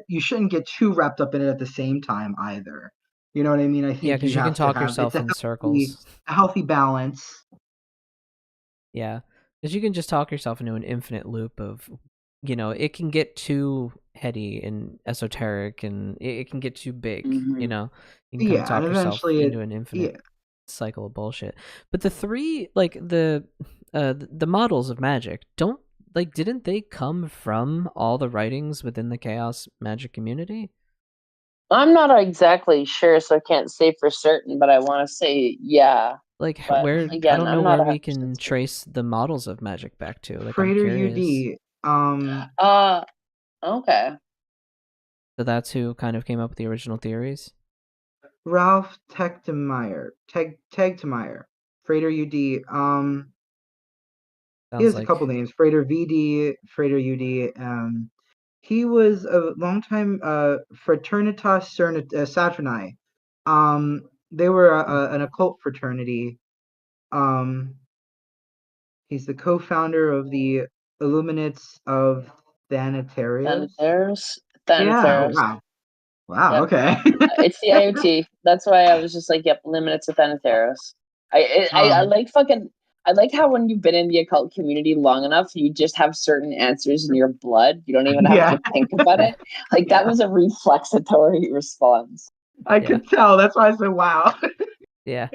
D: you shouldn't get too wrapped up in it at the same time either. You know what I mean? I think
A: because you can talk yourself in circles.
D: A healthy balance.
A: Yeah, because you can just talk yourself into an infinite loop of, it can get too heady and esoteric, and it can get too big. You can kind of talk yourself into an infinite cycle of bullshit. But the three, like the models of magic, didn't they come from all the writings within the chaos magic community?
C: I'm not exactly sure, so I can't say for certain, but I want to say yeah.
A: Like where again, I don't know where we can trace the models of magic back to. Like
D: Frater
A: I'm curious.
C: Okay.
A: So that's who kind of came up with the original theories?
D: Ralph Tegtemeyer. Frater UD. He has a couple names. Frater VD, Frater UD. He was a longtime Fraternitas Saturni. They were an occult fraternity. He's the co-founder of the Illuminates of
C: Thanateros.
D: Yeah, wow, yep. Okay.
C: It's the IoT. That's why I was just like, yep, Illuminates of Thanateros. I like fucking. I like how when you've been in the occult community long enough, you just have certain answers in your blood. You don't even have to think about it. Like that was a reflexatory response.
D: I could tell. That's why I said, "Wow."
A: Yeah.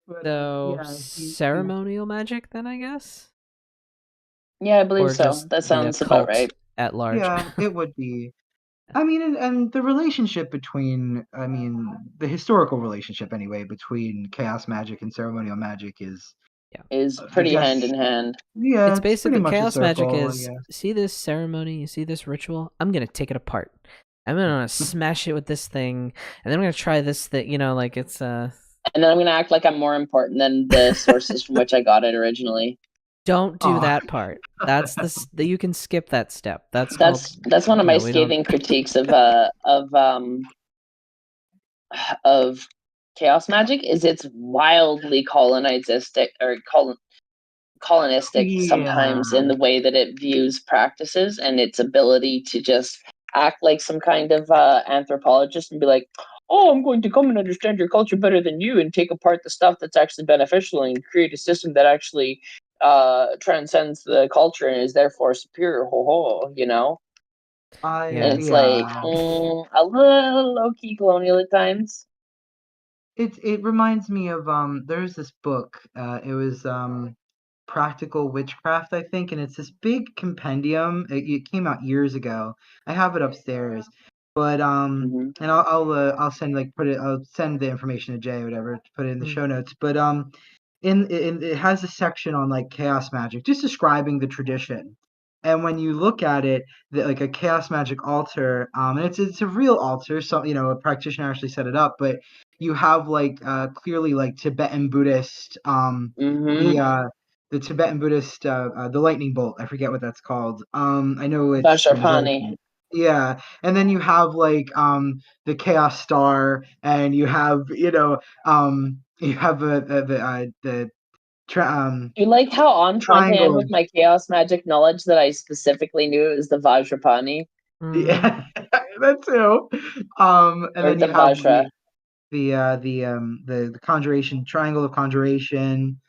D: But,
A: So ceremonial magic, then I guess.
C: Yeah, I believe
A: Or
C: so.
A: just
C: That
A: the
C: sounds about
A: occult
C: right.
A: at large.
D: Yeah, it would be. I mean, and the relationship between, I mean, the historical relationship anyway between chaos magic and ceremonial magic is
C: pretty hand in hand.
D: Yeah,
A: It's
D: it's pretty
A: basically
D: much
A: chaos
D: a
A: magic
D: circle,
A: is see this ceremony, you see this ritual, I'm gonna take it apart. I'm gonna smash it with this thing, and then I'm gonna try this thing, like it's
C: And then I'm gonna act like I'm more important than the sources from which I got it originally.
A: Don't do that part. That's you can skip that step. That's
C: one of my scathing critiques of chaos magic is it's wildly colonistic sometimes in the way that it views practices and its ability to just act like some kind of anthropologist and be like, oh, I'm going to come and understand your culture better than you and take apart the stuff that's actually beneficial and create a system that actually transcends the culture and is therefore superior. And it's like a little low-key colonial at times.
D: It reminds me of there's this book. It was Practical Witchcraft, I think, and it's this big compendium. It came out years ago. I have it upstairs, but and I'll send I'll send the information to Jay or whatever to put it in the show notes. But in it has a section on like chaos magic, just describing the tradition. And when you look at it, like a chaos magic altar, and it's a real altar. So a practitioner actually set it up, but you have like clearly like Tibetan Buddhist, the Tibetan Buddhist, the lightning bolt. I forget what that's called. I know it's
C: Vajrapani.
D: Yeah, and then you have like the Chaos Star, and you have the
C: You like how on point I am
D: triangle.
C: with my chaos magic knowledge that I specifically knew it was the Vajrapani.
D: Yeah, that too. And
C: or
D: then
C: the
D: you have
C: Vajra.
D: the conjuration, triangle of conjuration,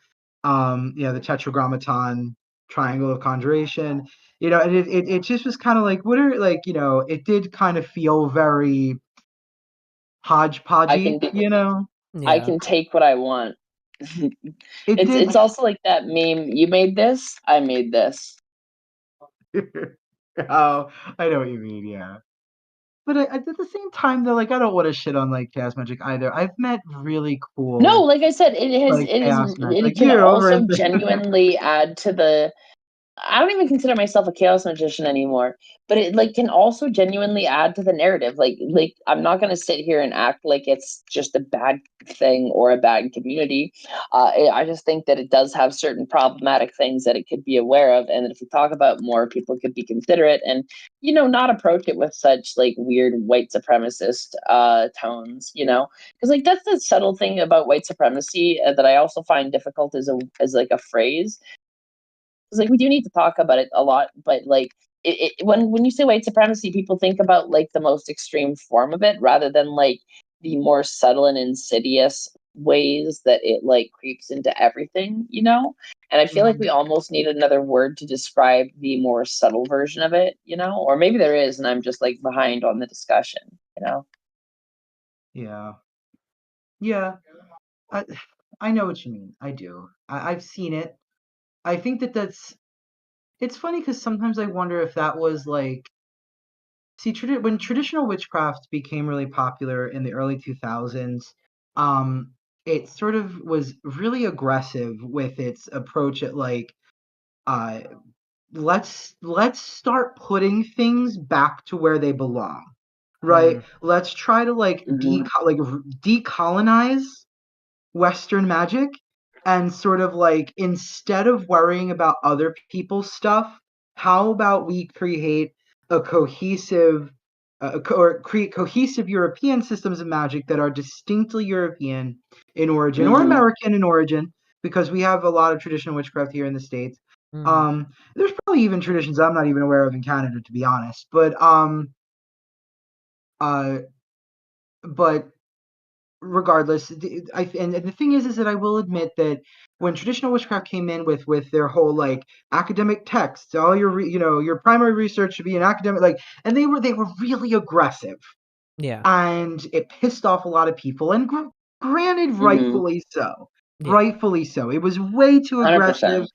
D: the tetragrammaton, triangle of conjuration, and it just was kind of like, what are like, it did kind of feel very hodgepodgey,
C: I can take what I want. It's also like that meme, you made this, I made this.
D: Oh, I know what you mean, yeah. But at the same time, though, like I don't want to shit on like chaos magic either. I've met really cool.
C: No, like I said, it can also genuinely add to the. I don't even consider myself a chaos magician anymore, but it like can also genuinely add to the narrative. Like I'm not going to sit here and act like it's just a bad thing or a bad community. I just think that it does have certain problematic things that it could be aware of, and that if we talk about more, people could be considerate and not approach it with such like weird white supremacist tones. Because like that's the subtle thing about white supremacy that I also find difficult as like a phrase. Because like we do need to talk about it a lot, but like when you say white supremacy, people think about like the most extreme form of it rather than like the more subtle and insidious ways that it like creeps into everything, And I feel like we almost need another word to describe the more subtle version of it, or maybe there is, and I'm just like behind on the discussion,
D: Yeah. Yeah. I know what you mean. I do. I've seen it. I think it's funny because sometimes I wonder if that was like, see, when traditional witchcraft became really popular in the early 2000s, it sort of was really aggressive with its approach at like, uh, let's start putting things back to where they belong, right? Let's try to like decolonize Western magic, and sort of like, instead of worrying about other people's stuff, how about we create a cohesive or create cohesive European systems of magic that are distinctly European in origin or American in origin, because we have a lot of traditional witchcraft here in the States. There's probably even traditions I'm not even aware of in Canada, to be honest. But regardless, and the thing is that I will admit that when traditional witchcraft came in with their whole like academic texts, all your your primary research should be an academic, like, and they were really aggressive.
A: Yeah.
D: And it pissed off a lot of people, and granted, rightfully so.
A: Yeah.
D: Rightfully so. It was way too
C: 100%.
D: aggressive.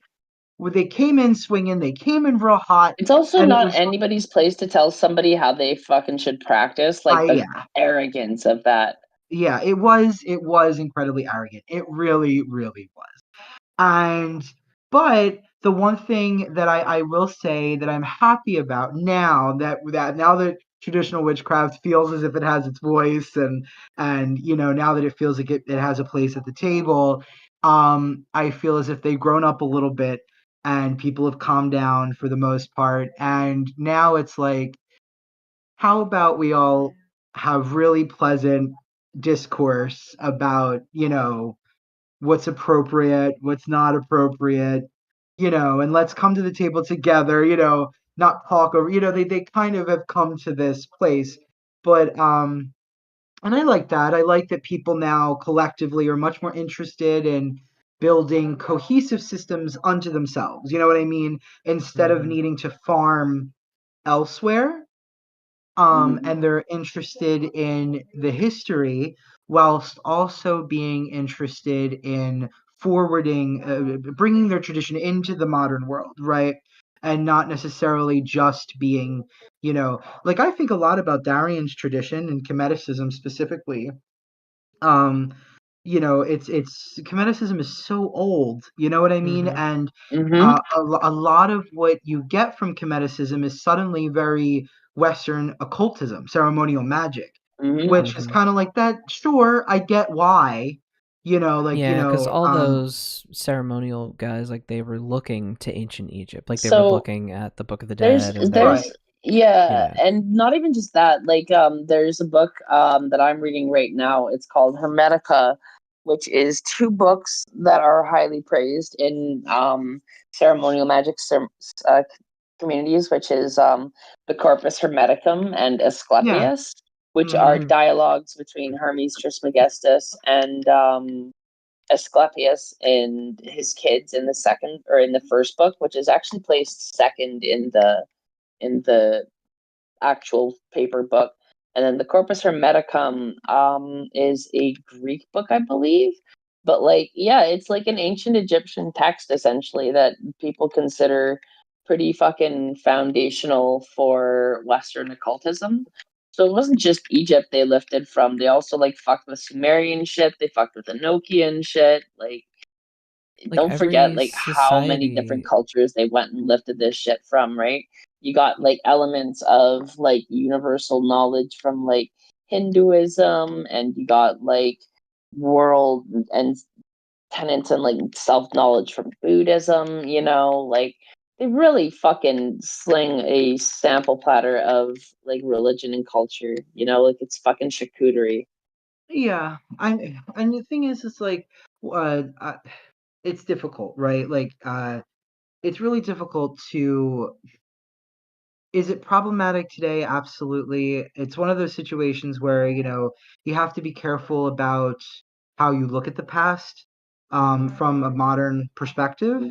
D: They came in swinging. They came in real hot.
C: It's also
D: and it
C: not
D: was,
C: anybody's place to tell somebody how they fucking should practice. Like the arrogance of that.
D: Yeah, it was incredibly arrogant. It really, really was. But the one thing that I will say that I'm happy about now that traditional witchcraft feels as if it has its voice, and now that it feels like it has a place at the table, I feel as if they've grown up a little bit and people have calmed down for the most part, and now it's like, how about we all have really pleasant discourse about what's appropriate, what's not appropriate, and let's come to the table together, not talk over, they kind of have come to this place. But and I like that. I like that people now collectively are much more interested in building cohesive systems unto themselves. You know what I mean? Instead of needing to farm elsewhere. And they're interested in the history whilst also being interested in forwarding, bringing their tradition into the modern world, right? And not necessarily just being, like, I think a lot about Darian's tradition and Cometicism specifically. It's Cometicism is so old, you know what I mean? And a lot of what you get from Cometicism is suddenly very Western occultism, ceremonial magic, which is kind of like that. Sure, I get why,
A: because all those ceremonial guys, like, they were looking to ancient Egypt, like they were looking at the Book of the Dead.
C: And not even just that. Like, there's a book that I'm reading right now. It's called Hermetica, which is 2 books that are highly praised in ceremonial magic communities, which is the Corpus Hermeticum and Asclepius, which are dialogues between Hermes Trismegistus and Asclepius and his kids in the first book, which is actually placed second in the actual paper book. And then the Corpus Hermeticum is a Greek book, I believe. But it's like an ancient Egyptian text essentially that people consider pretty fucking foundational for Western occultism. So it wasn't just Egypt they lifted from. They also fucked with Sumerian shit. They fucked with Enochian shit. Don't forget how many different cultures they went and lifted this shit from, right? You got elements of universal knowledge from Hinduism, and you got world and tenets and self knowledge from Buddhism. They really fucking sling a sample platter of religion and culture. It's fucking charcuterie.
D: Yeah, and the thing is, it's like, it's difficult, right? It's really difficult to. Is it problematic today? Absolutely. It's one of those situations where you have to be careful about how you look at the past, from a modern perspective,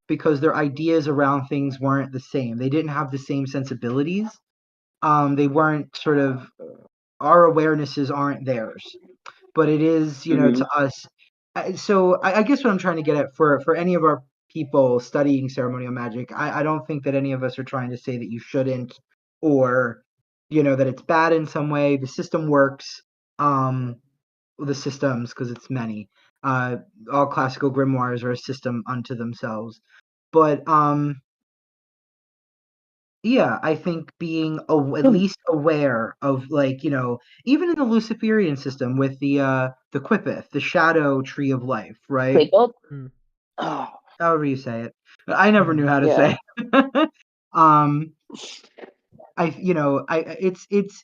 D: because their ideas around things weren't the same. They didn't have the same sensibilities. They weren't sort of, our awarenesses aren't theirs, but it is, to us. So I guess what I'm trying to get at for any of our people studying ceremonial magic, I don't think that any of us are trying to say that you shouldn't, or that it's bad in some way. The system works. The systems, because it's many. All classical grimoires are a system unto themselves. But yeah, I think being at least aware of, even in the Luciferian system with the Qipith, the shadow tree of life, right? However you say it. I never knew how to say it.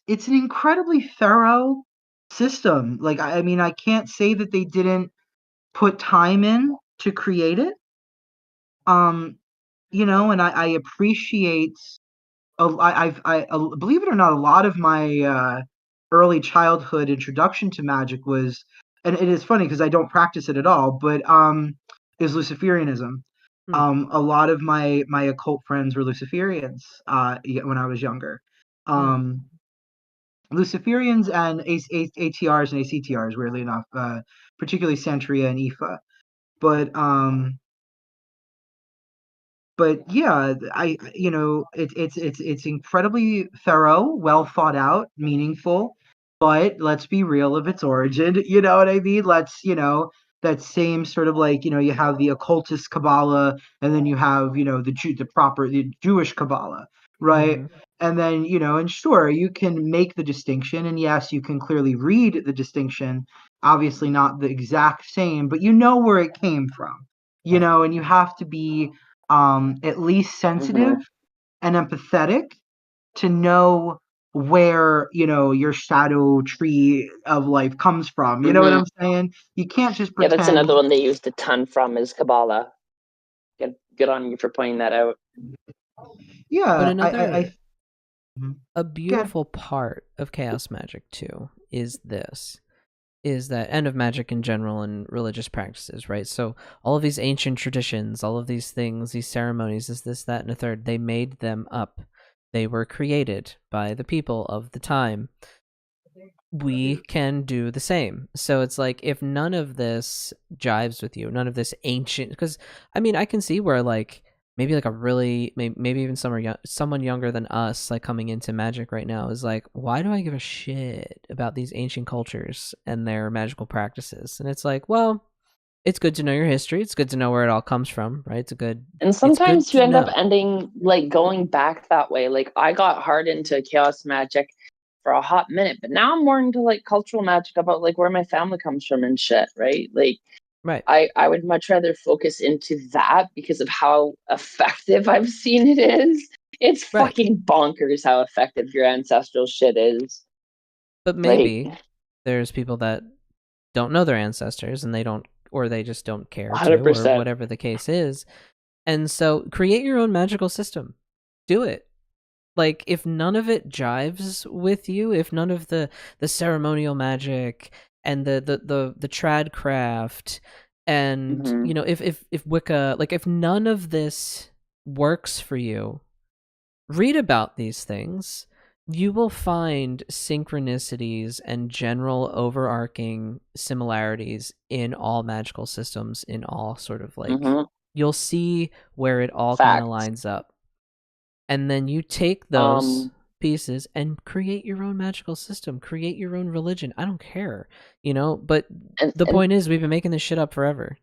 D: It's an incredibly thorough system. I mean, I can't say that they didn't put time in to create it. And I appreciate. I believe it or not, a lot of my early childhood introduction to magic was, and it is funny because I don't practice it at all, but is Luciferianism. A lot of my occult friends were Luciferians when I was younger. Luciferians and ATRs and ACTRs, weirdly enough, particularly Santria and Aoife. But yeah, it's incredibly thorough, well thought out, meaningful. But let's be real of its origin. You know what I mean? That same sort of like, you have the occultist Kabbalah, and then you have, the Jewish Kabbalah, right? And then, and sure, you can make the distinction, and yes, you can clearly read the distinction. Obviously, not the exact same, but you know where it came from, and you have to be at least sensitive and empathetic to know where your shadow tree of life comes from. You know what I'm saying? You can't just pretend.
C: Yeah, that's another one they used a ton from is Kabbalah. Good on you for pointing that out.
D: Yeah,
A: but another a beautiful part of chaos magic too is that end of magic in general and religious practices, right? So all of these ancient traditions, all of these things, these ceremonies, this, that, and a third, they made them up. They were created by the people of the time. We can do the same. So it's like, if none of this jives with you, none of this ancient, because I mean, I can see where like maybe like a really maybe even someone younger than us like coming into magic right now is like, why do I give a shit about these ancient cultures and their magical practices? And it's like, well, it's good to know your history. It's good to know where it all comes from, right?
C: And sometimes you end up ending like going back that way. Like I got hard into chaos magic for a hot minute, but now I'm more into like cultural magic about like where my family comes from and shit, right? Like,
A: right.
C: I would much rather focus into that because of how effective I've seen it is. It's fucking bonkers how effective your ancestral shit is.
A: But maybe there's people that don't know their ancestors and they don't, or they just don't care
C: 100%.
A: to, or whatever the case is. And so create your own magical system. Do it. Like, if none of it jives with you, if none of the ceremonial magic and the tradcraft and if Wicca, like if none of this works for you, read about these things. You will find synchronicities and general overarching similarities in all magical systems, in all sort of like you'll see where it all kind of lines up. And then you take those pieces and create your own magical system, create your own religion. I don't care, but the point is we've been making this shit up forever.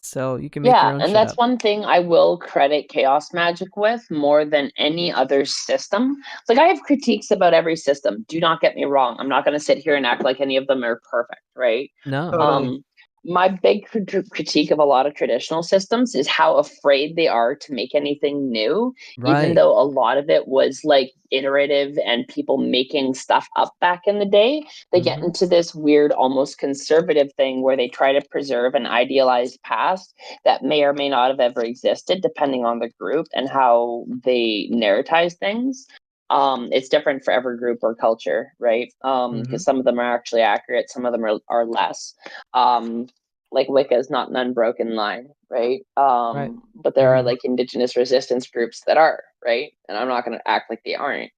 A: So you can make your own shit up.
C: And that's one thing I will credit chaos magic with more than any other system. Like I have critiques about every system. Do not get me wrong. I'm not going to sit here and act like any of them are perfect, right?
A: No.
C: My big critique of a lot of traditional systems is how afraid they are to make anything new, even though a lot of it was like iterative and people making stuff up back in the day. They get into this weird, almost conservative thing where they try to preserve an idealized past that may or may not have ever existed, depending on the group and how they narratize things. It's different for every group or culture, right? Because some of them are actually accurate, some of them are less. Like Wicca is not an unbroken line, right? But there are like indigenous resistance groups that are, right? And I'm not going to act like they aren't.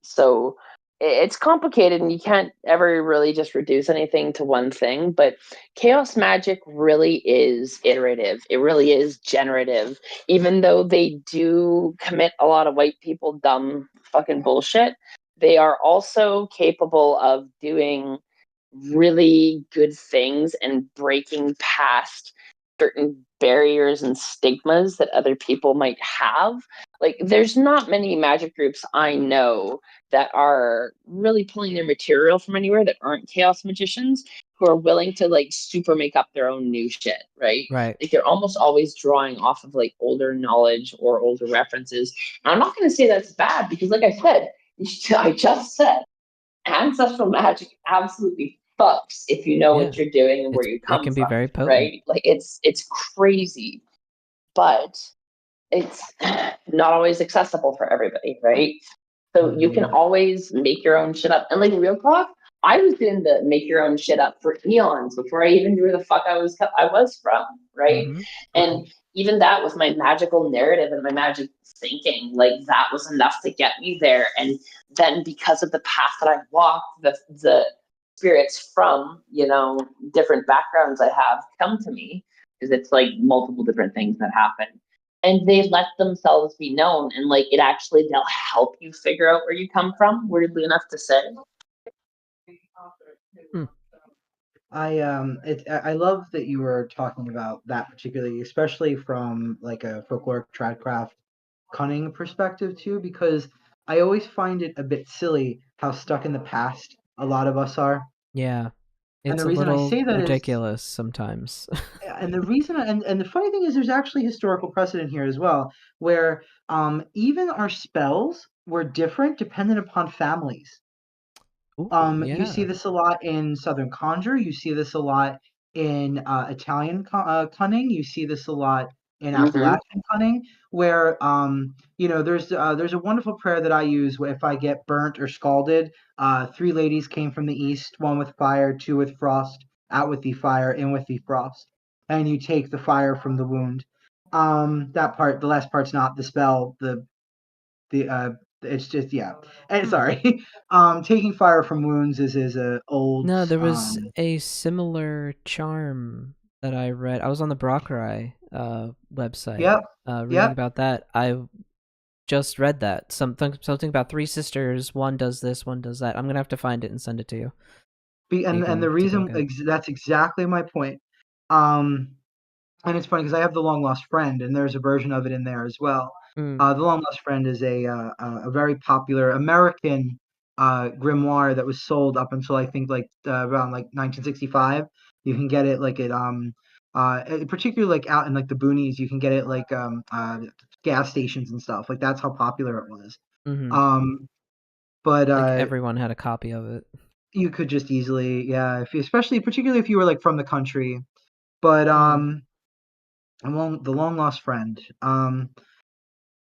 C: So it's complicated and you can't ever really just reduce anything to one thing, but chaos magic really is iterative. It really is generative, even though they do commit a lot of white people dumb fucking bullshit. They are also capable of doing really good things and breaking past certain barriers and stigmas that other people might have. Like there's not many magic groups I know that are really pulling their material from anywhere that aren't chaos magicians who are willing to like super make up their own new shit, right? Like they're almost always drawing off of like older knowledge or older references. And I'm not going to say that's bad because like I just said ancestral magic absolutely fucks if you know what you're doing and where you come from. It can be very potent, right? Like it's crazy, but it's not always accessible for everybody, right? So you can always make your own shit up. And like real talk, I was doing the make your own shit up for eons before I even knew where the fuck I was from, right?
A: Mm-hmm.
C: And even that with my magical narrative and my magic thinking, like that was enough to get me there. And then because of the path that I've walked, the spirits from, you know, different backgrounds I have come to me, because it's like multiple different things that happen. And they let themselves be known, and like it actually, they'll help you figure out where you come from, weirdly enough to say.
D: I love that you were talking about that particularly, especially from like a folkloric tradcraft cunning perspective too, because I always find it a bit silly how stuck in the past a lot of us are.
A: Yeah.
D: And
A: It's
D: the
A: a
D: reason I
A: little
D: say that
A: ridiculous sometimes.
D: and the reason and the funny thing is there's actually historical precedent here as well, where even our spells were different dependent upon families.
A: Ooh,
D: You see
A: yeah.
D: this a lot in Southern Conjure. You see this a lot in Italian cunning. You see this a lot in Appalachian cunning, where there's a wonderful prayer that I use if I get burnt or scalded. Three ladies came from the east, one with fire, two with frost. Out with the fire, in with the frost, and you take the fire from the wound. That part, the last part's not the spell. The it's just yeah. And sorry, taking fire from wounds is a old.
A: No, there was a similar charm that I read. I was on the Brockrai website.
D: Yep.
A: Reading about that. I just read that something about three sisters. One does this, one does that. I'm gonna have to find it and send it to you.
D: And the reason that's exactly my point. And it's funny because I have the long lost friend, and there's a version of it in there as well. The long lost friend is a very popular American grimoire that was sold up until I think like around like 1965. You can get it like particularly like out in like the boonies. You can get it like gas stations and stuff. Like that's how popular it was. But
A: like everyone had a copy of it.
D: You could just easily, yeah, particularly if you were like from the country. But the long lost friend.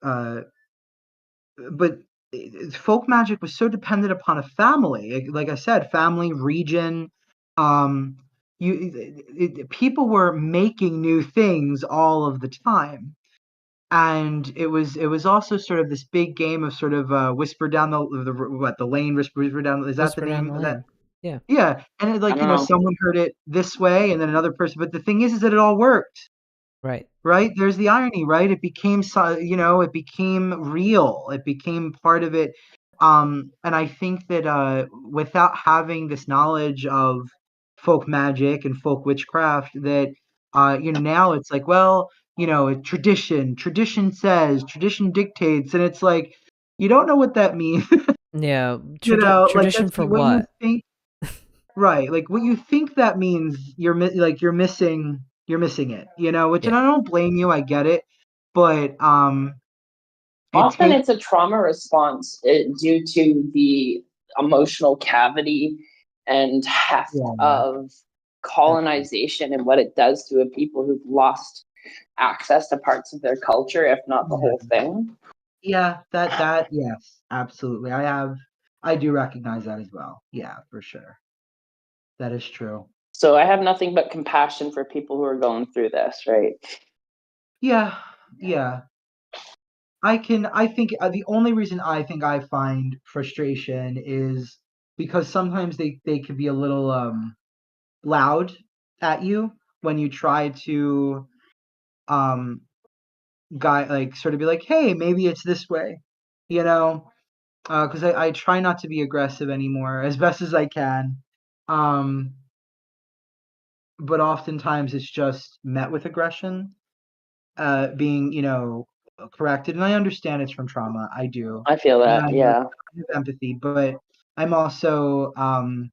D: But folk magic was so dependent upon a family. Like I said, family, region. People were making new things all of the time, and it was also sort of this big game of sort of whisper down the lane, whisper down. Is that
A: Whisper
D: the
A: down
D: name
A: the
D: of that?
A: lane. Yeah.
D: Yeah, and it, like someone heard it this way, and then another person. But the thing is that it all worked. Right. There's the irony, right? It became, it became real. It became part of it. And I think that without having this knowledge of folk magic and folk witchcraft, that now it's like, well, tradition says, tradition dictates, and it's like you don't know what that means.
A: Yeah,
D: like
A: tradition for what
D: you think. Right, like what you think that means, you're missing it, which, and I don't blame you, I get it, but
C: often it's a trauma response due to the emotional cavity and heft of colonization and what it does to a people who've lost access to parts of their culture, if not the whole thing.
D: Yeah, that yes, absolutely. I do recognize that as well. Yeah, for sure. That is true.
C: So I have nothing but compassion for people who are going through this, right?
D: Yeah. I think the only reason I think I find frustration is because sometimes they can be a little loud at you when you try to sort of be like, hey, maybe it's this way, because I try not to be aggressive anymore as best as I can. But oftentimes it's just met with aggression, being, corrected. And I understand it's from trauma. I do.
C: I feel that, yeah.
D: I have empathy, but I'm also, I'm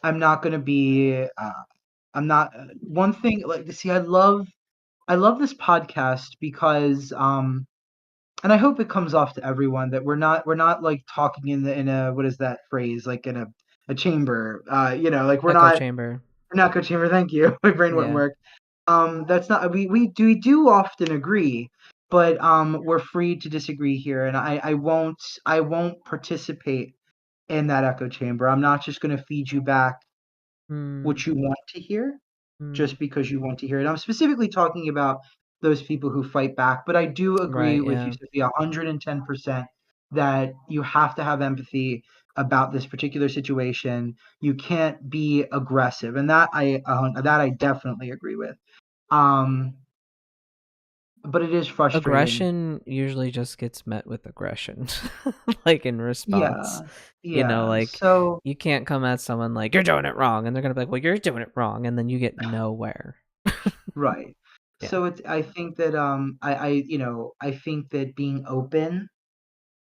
D: not going to be, I'm not, one thing, like, see, I love this podcast because, and I hope it comes off to everyone that we're not like talking in a what is that phrase, like in a chamber, like we're
A: echo
D: not
A: chamber.
D: An echo chamber. Thank you. My brain wouldn't work. That's not we do often agree, but we're free to disagree here, and I won't participate in that echo chamber. I'm not just going to feed you back what you want to hear just because you want to hear it. I'm specifically talking about those people who fight back, but I do agree with you, Sophia, 110% that you have to have empathy about this particular situation. You can't be aggressive, and that I definitely agree with. But it is frustrating.
A: Aggression usually just gets met with aggression, like in response.
D: Yeah.
A: You know, like
D: so
A: you can't come at someone like you're doing it wrong, and they're gonna be like, "Well, you're doing it wrong," and then you get nowhere.
D: right.
A: Yeah.
D: So I think that I think that being open,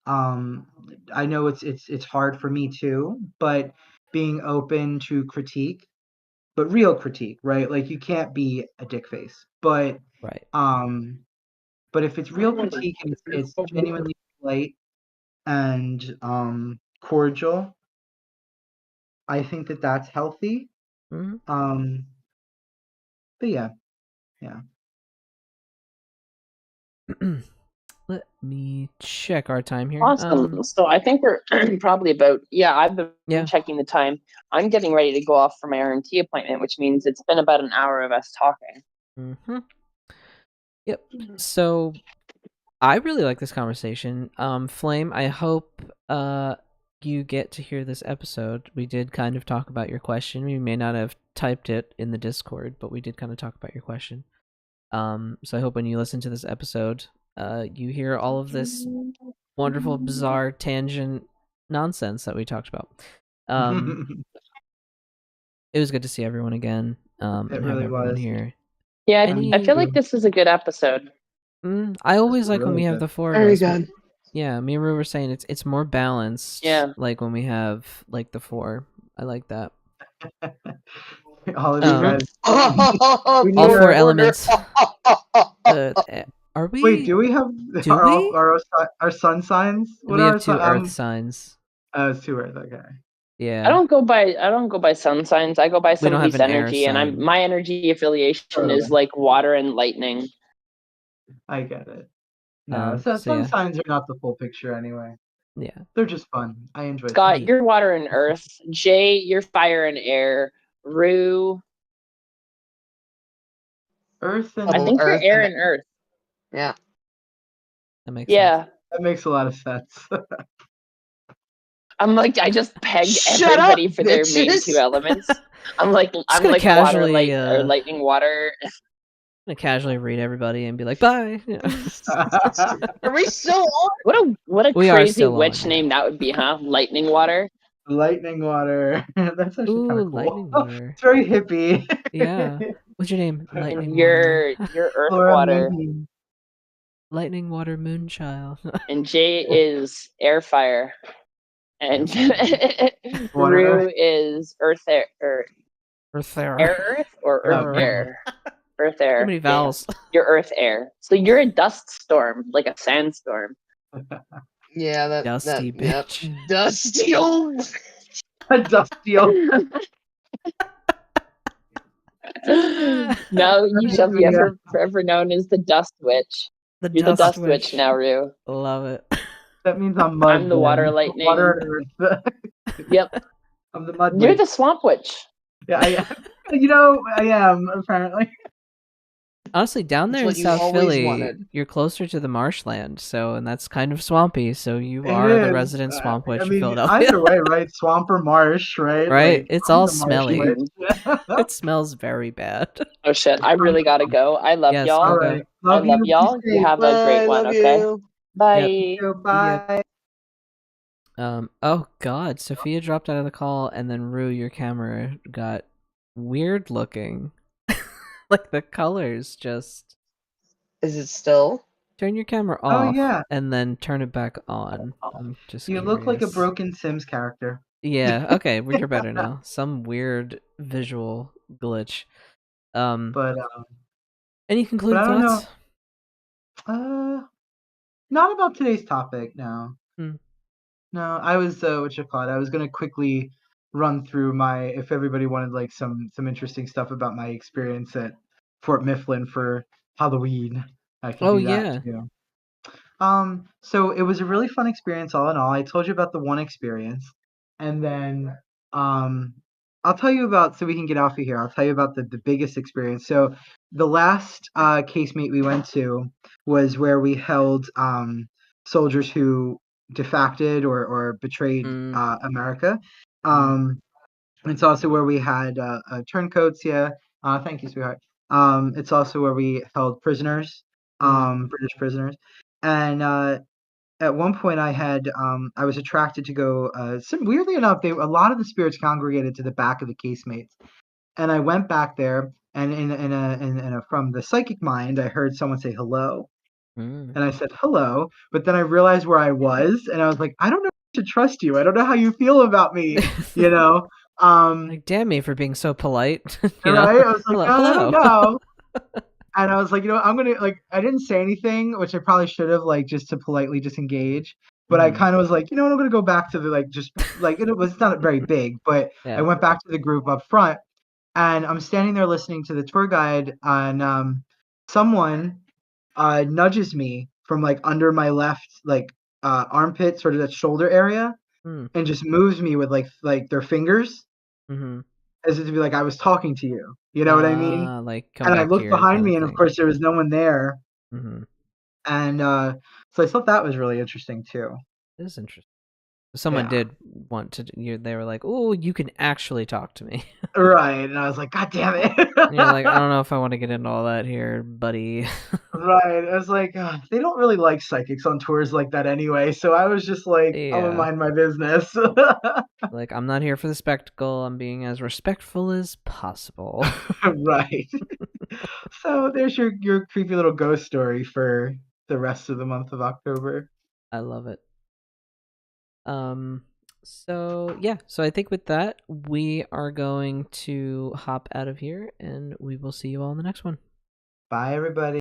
D: I know it's hard for me too, but being open to critique, but real critique, right? Like you can't be a dick face, but
A: Right.
D: but if it's real critique and it's genuinely polite and cordial, I think that that's healthy.
A: Mm-hmm.
D: But yeah.
A: Let me check our time here.
C: Awesome. So I think we're probably about, I've been checking the time. I'm getting ready to go off for my R&T appointment, which means it's been about an hour of us talking.
A: Mm-hmm. Yep. So I really like this conversation. Flame, I hope you get to hear this episode. We did kind of talk about your question. We may not have typed it in the Discord, but we did kind of talk about your question. So I hope when you listen to this episode, you hear all of this wonderful, bizarre, tangent nonsense that we talked about. It was good to see everyone again. And have
D: really
A: everyone
D: was.
A: here.
C: Yeah, I feel like this is a good episode.
A: I always like when we have the four of us.
B: Very good.
A: Yeah, me and Rue were saying it's more balanced.
C: Yeah.
A: Like when we have like the four. I like that.
D: All of you guys.
A: All four elements. Are we?
D: Wait, do we have our sun signs?
A: We have two earth signs.
D: Oh, it's two earth. Okay.
A: Yeah.
C: I don't go by sun signs. I go by somebody's energy, and my energy affiliation is like water and lightning.
D: I get it. No, sun signs are not the full picture anyway.
A: Yeah.
D: They're just fun. I enjoy
C: Scott, you're water and earth. Jay, you're fire and air. Rue.
D: Earth and
C: I think you're air and earth.
B: Yeah.
A: That makes sense.
D: That makes a lot of sense.
C: I'm like, I just peg everybody for their main two elements. I'm like
A: casually,
C: water, or lightning, water.
A: I'm gonna casually read everybody and be like, bye.
B: Are we still on?
C: What a crazy witch name that would be, huh? Lightning water.
D: Lightning water. That's actually kind of cool.
A: Lightning water.
D: It's very hippie.
A: Yeah. What's your name? Lightning
C: water. You're earth water.
A: Lightning water moonchild.
C: And Jay is air fire. And Rue is earth air.
A: Earth air.
C: Air earth or earth air? Earth air.
A: How many vowels?
C: Yeah. You're earth air. So you're a dust storm, like a sandstorm.
B: Yeah, that
A: dusty bitch.
B: Yep. Dusty old.
D: A dusty old.
C: No, you shall be forever known as the dust witch. You're the dust witch now, Rue.
A: Love it.
D: That means I'm mud.
C: I'm the water lightning.
D: Water and earth.
C: Yep.
D: I'm the mud.
C: You're the swamp witch.
D: Yeah, I am apparently.
A: Honestly, down there in South Philly, you're closer to the marshland, and that's kind of swampy. So you are the resident swamp witch of Philadelphia.
D: Either way, right? Swamp or marsh, right?
A: Right. It's all smelly. It smells very bad.
C: Oh shit! I really gotta go. I love y'all.
D: All right.
C: I love y'all. You have a great one. Okay. Bye.
D: Yep. Bye.
A: Oh God, Sophia dropped out of the call, and then Rue, your camera got weird looking. Like the colors just.
B: Is it still?
A: Turn your camera off.
D: Oh yeah.
A: And then turn it back on. I'm just.
D: You look like a broken Sims character.
A: Yeah. Okay, you're better now. Some weird visual glitch.
D: But
A: any concluding thoughts?
D: Not about today's topic. No. No, I was I was gonna quickly run through if everybody wanted like some interesting stuff about my experience at Fort Mifflin for Halloween. I could
A: Oh
D: do that
A: yeah.
D: too. So it was a really fun experience all in all. I told you about the one experience, and then um, I'll tell you about, so we can get off of here. I'll tell you about the biggest experience. So the last casemate we went to was where we held soldiers who defected or betrayed America. It's also where we had turncoats. Yeah. Thank you, sweetheart. It's also where we held prisoners, British prisoners, and at one point I was attracted to go. Weirdly enough, a lot of the spirits congregated to the back of the casemates, and I went back there, and from the psychic mind, I heard someone say hello, and I said hello, but then I realized where I was, and I was like, I don't know if I should trust you. I don't know how you feel about me, you know.
A: Like, damn me for being so polite.
D: Right? I was like,
A: Hello,
D: I don't
A: hello.
D: know. And I was like, I'm gonna I didn't say anything, which I probably should have, just to politely disengage. But I kind of was like, I'm gonna go back to the it was not very big, but I
A: Yeah.
D: went back to the group up front, and I'm standing there listening to the tour guide, and someone nudges me from under my left armpit, sort of that shoulder area, and just moves me with their fingers, as if to be like, I was talking to you. You know what I mean?
A: Like come
D: And I
A: back
D: looked
A: here
D: behind
A: kind of
D: me, and of
A: thing.
D: course there was no one there.
A: Mm-hmm.
D: And so I thought that was really interesting too.
A: It is interesting. Someone
D: Yeah.
A: did want to. They were like, "Oh, you can actually talk to me."
D: Right. And I was like, God damn it.
A: And you're like, I don't know if I want to get into all that here, buddy.
D: Right. I was like, they don't really like psychics on tours like that anyway. So I was just like, I'm gonna
A: Yeah.
D: mind my business.
A: Like, I'm not here for the spectacle. I'm being as respectful as possible.
D: Right. So there's your creepy little ghost story for the rest of the month of October.
A: I love it. So yeah, so I think with that, we are going to hop out of here, and we will see you all in the next one.
D: Bye, everybody.